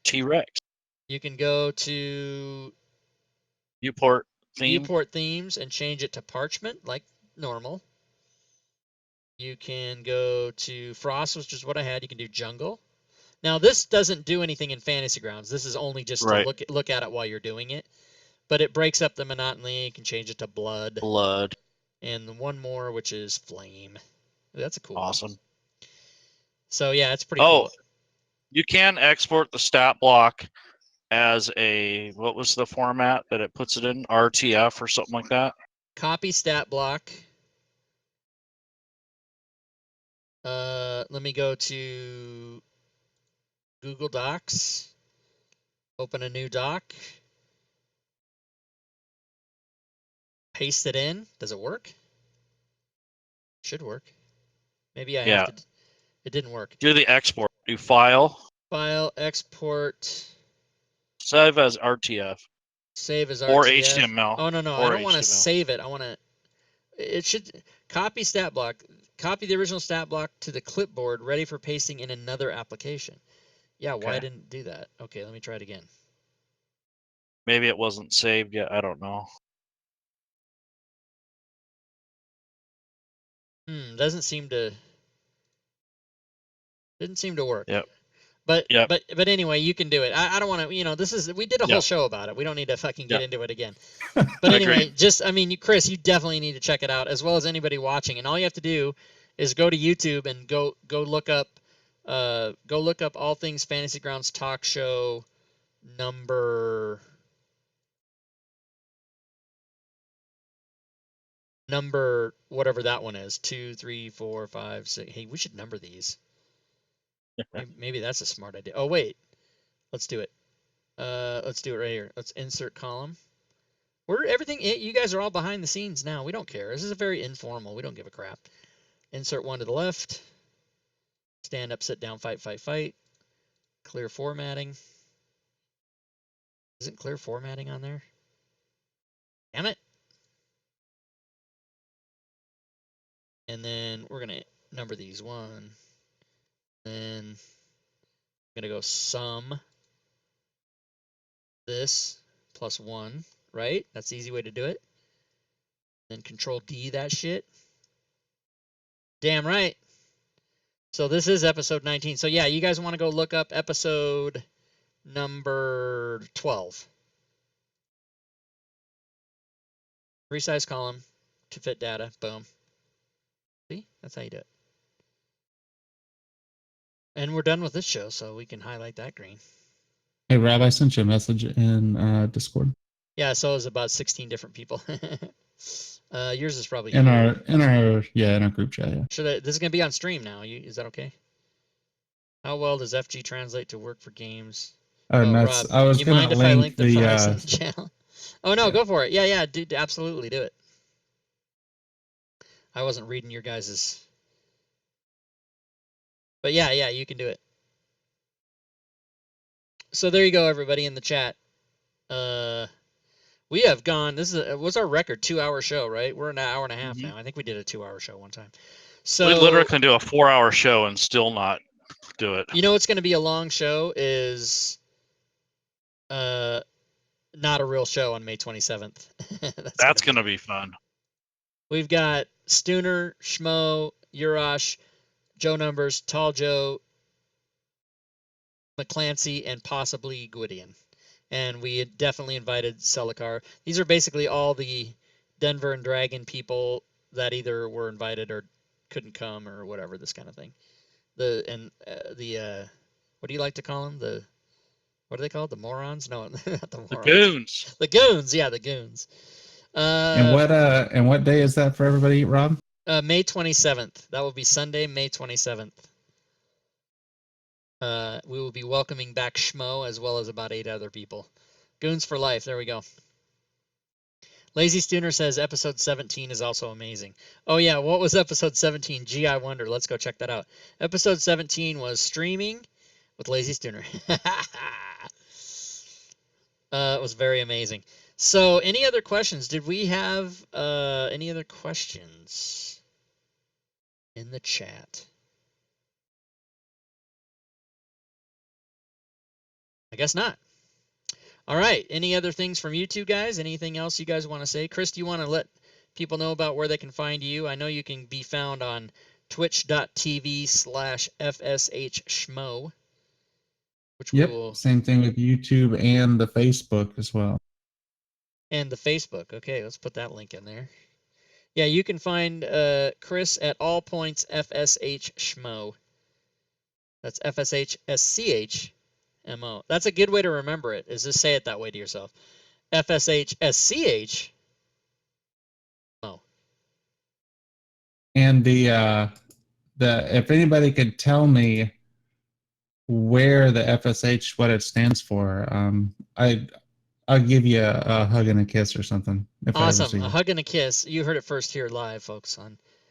T-Rex. You can go to viewport themes and change it to parchment like normal. You can go to frost, which is what I had. You can do jungle. Now, this doesn't do anything in Fantasy Grounds. This is only just to look at it while you're doing it. But it breaks up the monotony. You can change it to blood. And one more, which is flame. That's a cool awesome one. So, yeah, it's pretty cool. You can export the stat block as a, what was the format that it puts it in? RTF or something like that? Copy stat block. Let me go to Google Docs, open a new doc, paste it in. Does it work? Should work. Maybe I have to. It didn't work. Do the export. Do file. File, export. Save as RTF. Save as RTF. Or HTML. Oh, no. I don't want to save it. I want to. It should copy stat block. Copy the original stat block to the clipboard, ready for pasting in another application. Yeah, why didn't it do that? Okay, let me try it again. Maybe it wasn't saved yet. I don't know. Didn't seem to work. Yep. But anyway, you can do it. I don't want to, we did a whole show about it. We don't need to fucking get into it again. But anyway, Chris, you definitely need to check it out, as well as anybody watching. And all you have to do is go to YouTube and go look up All Things Fantasy Grounds Talk Show number whatever that one is, 2, 3, 4, 5, 6. Hey, we should number these. Maybe that's a smart idea. Oh wait, let's do it. Let's do it right here. Let's insert column. You guys are all behind the scenes now. We don't care. This is a very informal. We don't give a crap. Insert one to the left. Stand up, sit down, fight, fight, fight. Clear formatting. Isn't clear formatting on there? Damn it. And then we're going to number these 1. Then I'm going to go sum this plus 1, right? That's the easy way to do it. Then Control D that shit. Damn right. So this is episode 19. So yeah, you guys want to go look up episode number 12. Resize column to fit data. Boom. See? That's how you do it. And we're done with this show, so we can highlight that green. Hey, Rob, I sent you a message in Discord. Yeah, so it was about 16 different people. Yours is probably in our group chat. Yeah. This is gonna be on stream now. Is that okay? How well does FG translate to work for games? Nuts. Rob, I was you mind gonna if I link link the files in the channel? Oh no, go for it. Yeah, dude, absolutely do it. I wasn't reading your guys's, but yeah, you can do it. So there you go, everybody in the chat. We have gone. This was our record 2-hour show, right? We're an hour and a half now. I think we did a 2-hour show one time. So we literally can do a 4-hour show and still not do it. You know what's going to be a long show is not a real show on May 27th. That's going to be fun. We've got Stooner, Schmo, Urash, Joe Numbers, Tall Joe, McClancy, and possibly Gwydion. And we had definitely invited Celikar. These are basically all the Denver and Dragon people that either were invited or couldn't come or whatever, this kind of thing. What do you like to call them? What are they called? The morons? No, not the morons. The goons. The goons, yeah, the goons. And what day is that for everybody, Rob? May 27th. That will be Sunday, May 27th. We will be welcoming back Schmo as well as about 8 other people. Goons for life. There we go. Lazy Stooner says episode 17 is also amazing. Oh yeah, what was episode 17? Gee, I wonder. Let's go check that out. Episode 17 was streaming with Lazy Stooner. It was very amazing. So, any other questions? Did we have any other questions in the chat? I guess not. All right. Any other things from you two guys? Anything else you guys want to say? Chris, do you want to let people know about where they can find you? I know you can be found on twitch.tv/FSHschmo. Same thing with YouTube and the Facebook as well. And the Facebook. Okay, let's put that link in there. Yeah, you can find Chris at all points FSHschmo. That's FSHSCHMO. That's a good way to remember it, is just say it that way to yourself. FSHSCH. And the if anybody could tell me where the FSH, what it stands for, I'll give you a hug and a kiss or something. Awesome, a hug and a kiss. You heard it first here live, folks.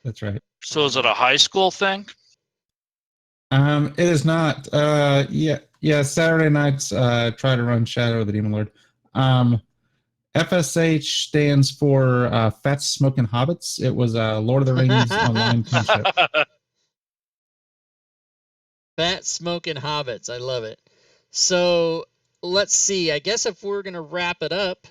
That's right. So is it a high school thing? It is not. Yeah. Saturday nights, try to run Shadow of the Demon Lord. FSH stands for Fat Smoking Hobbits. It was Lord of the Rings online kinship. Fat Smoking Hobbits. I love it. So let's see. I guess if we're going to wrap it up,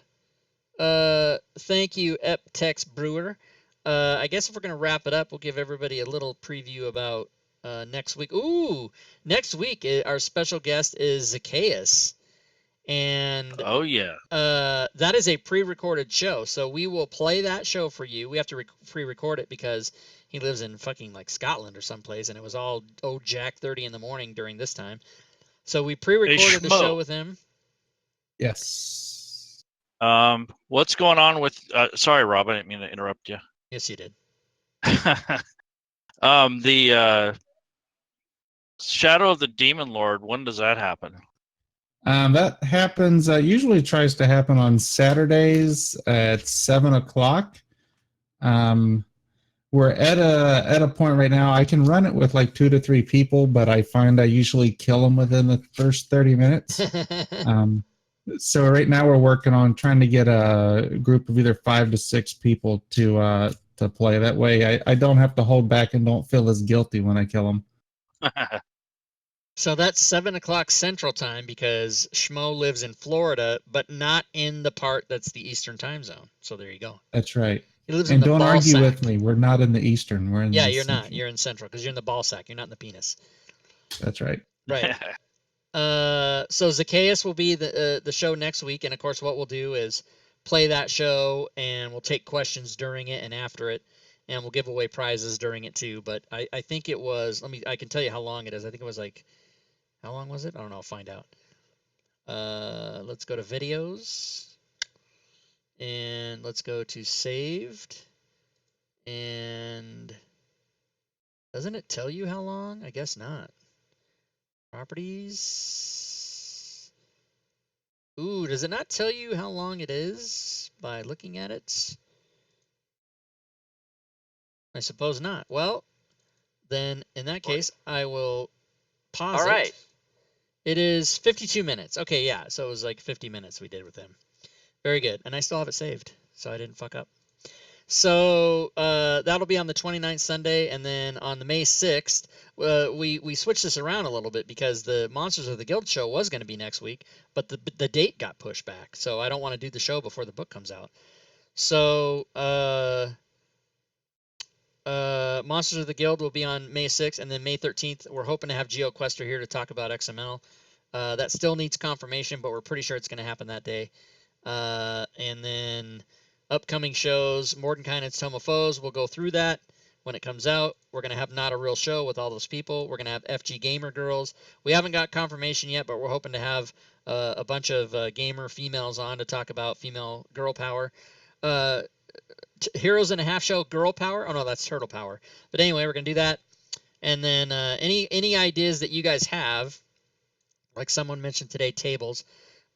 thank you, Eptex Brewer. I guess if we're going to wrap it up, we'll give everybody a little preview about next week. Ooh, next week, our special guest is Zacchaeus. And oh yeah, that is a pre-recorded show, so we will play that show for you. We have to pre-record it because he lives in fucking like Scotland or someplace, and it was all Jack 30 in the morning during this time. So we pre-recorded the show with him. Yes. What's going on with? Sorry, Rob, I didn't mean to interrupt you. Yes, you did. The Shadow of the Demon Lord. When does that happen? That happens. Usually tries to happen on Saturdays at 7:00. We're at a point right now. I can run it with like 2 to 3 people, but I find I usually kill them within the first 30 minutes. So right now we're working on trying to get a group of either 5 to 6 people to play. That way I don't have to hold back and don't feel as guilty when I kill them. So that's 7:00 Central Time because Schmo lives in Florida, but not in the part that's the Eastern Time Zone. So there you go. That's right. He lives in And the don't ball argue sack. with me. We're not in the Eastern. We're in Yeah, the you're not. Central. You're in Central because you're in the ball sack. You're not in the penis. That's right. Right. So Zacchaeus will be the show next week, and of course, what we'll do is play that show, and we'll take questions during it and after it, and we'll give away prizes during it too. But I think it was. I can tell you how long it is. I think it was like, how long was it? I don't know. I'll find out. Let's go to videos, and let's go to saved, and doesn't it tell you how long? I guess not. Properties. Ooh, does it not tell you how long it is by looking at it? I suppose not. Well, then in that case, I will pause All right. It is 52 minutes. Okay, yeah, so it was like 50 minutes we did with him. Very good. And I still have it saved, so I didn't fuck up. So that'll be on the 29th Sunday, and then on the May 6th, we switched this around a little bit because the Monsters of the Guild show was going to be next week, but the date got pushed back, so I don't want to do the show before the book comes out. So Monsters of the Guild will be on May 6th, and then May 13th, we're hoping to have GeoQuester here to talk about XML. That still needs confirmation, but we're pretty sure it's going to happen that day. And then upcoming shows, Mordenkainen and Tome of Foes, we'll go through that when it comes out. We're going to have Not a Real Show with all those people. We're going to have FG Gamer Girls. We haven't got confirmation yet, but we're hoping to have a bunch of gamer females on to talk about female girl power. Heroes in a Half Shell girl power. Oh, no, that's turtle power. But anyway, we're going to do that. And then any ideas that you guys have, like someone mentioned today, tables,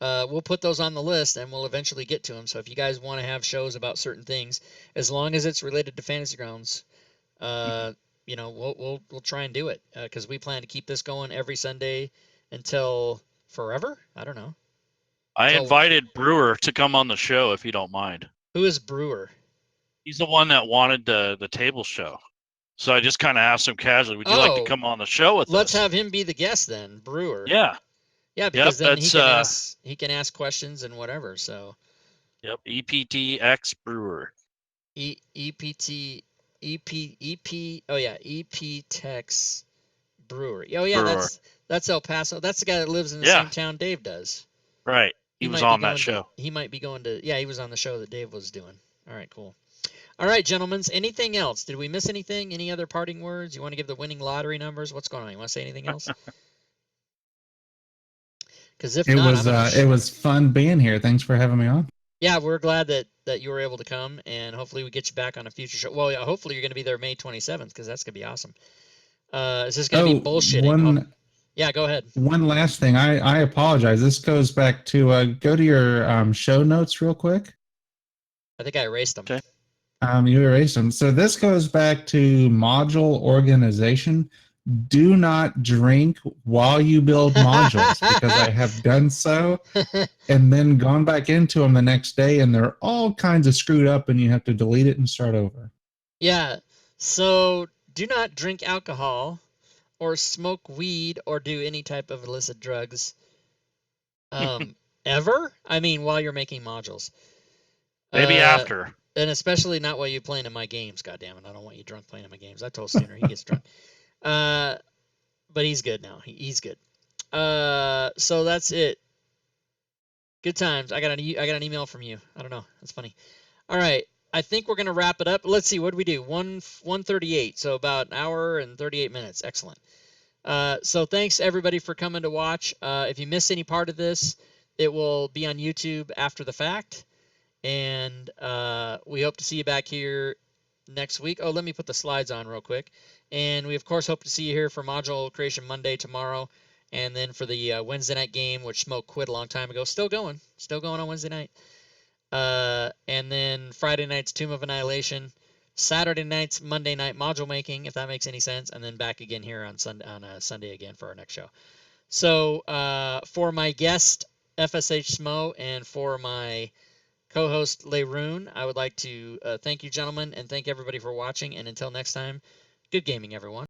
we'll put those on the list and we'll eventually get to them. So if you guys want to have shows about certain things, as long as it's related to Fantasy Grounds, we'll try and do it because we plan to keep this going every Sunday until forever. I don't know. I invited Brewer to come on the show if you don't mind. Who is Brewer? He's the one that wanted the table show. So I just kind of asked him casually, would you like to come on the show with us? Let's have him be the guest then, Brewer. Yeah. Yeah, because then he can ask questions and whatever. So. Yep, EPTX Brewer. EPT. Oh yeah, EPTX Brewery. Oh yeah, Brewer. That's El Paso. That's the guy that lives in the same town Dave does. Right. He was on that show. He might be going to. Yeah, he was on the show that Dave was doing. All right, cool. All right, gentlemen. Anything else? Did we miss anything? Any other parting words? You want to give the winning lottery numbers? What's going on? You want to say anything else? Because if not, it was fun being here. Thanks for having me on. Yeah, we're glad that you were able to come, and hopefully we get you back on a future show. Well, yeah, hopefully you're going to be there May 27th because that's going to be awesome. Is this going to be bullshitting? Yeah, go ahead. One last thing. I apologize. This goes back to go to your show notes real quick. I think I erased them. Okay. You erased them. So this goes back to module organization. Do not drink while you build modules because I have done so and then gone back into them the next day and they're all kinds of screwed up and you have to delete it and start over. Yeah. So do not drink alcohol or smoke weed or do any type of illicit drugs ever. I mean, while you're making modules. Maybe after. And especially not while you're playing in my games, goddammit. I don't want you drunk playing in my games. I told Sooner he gets drunk. But he's good now. He's good. So that's it. Good times. I got an email from you. I don't know. That's funny. All right. I think we're gonna wrap it up. Let's see. What do we do? 1:38. So about an hour and 38 minutes. Excellent. So thanks everybody for coming to watch. If you missed any part of this, it will be on YouTube after the fact. And we hope to see you back here next week. Oh, let me put the slides on real quick. And we, of course, hope to see you here for Module Creation Monday tomorrow. And then for the Wednesday night game, which Smoke quit a long time ago. Still going on Wednesday night. And then Friday night's Tomb of Annihilation. Saturday night's Monday night module making, if that makes any sense. And then back again here on Sunday again for our next show. So for my guest, FSH Smo, and for my co-host Leroon, I would like to thank you, gentlemen, and thank everybody for watching. And until next time, good gaming, everyone.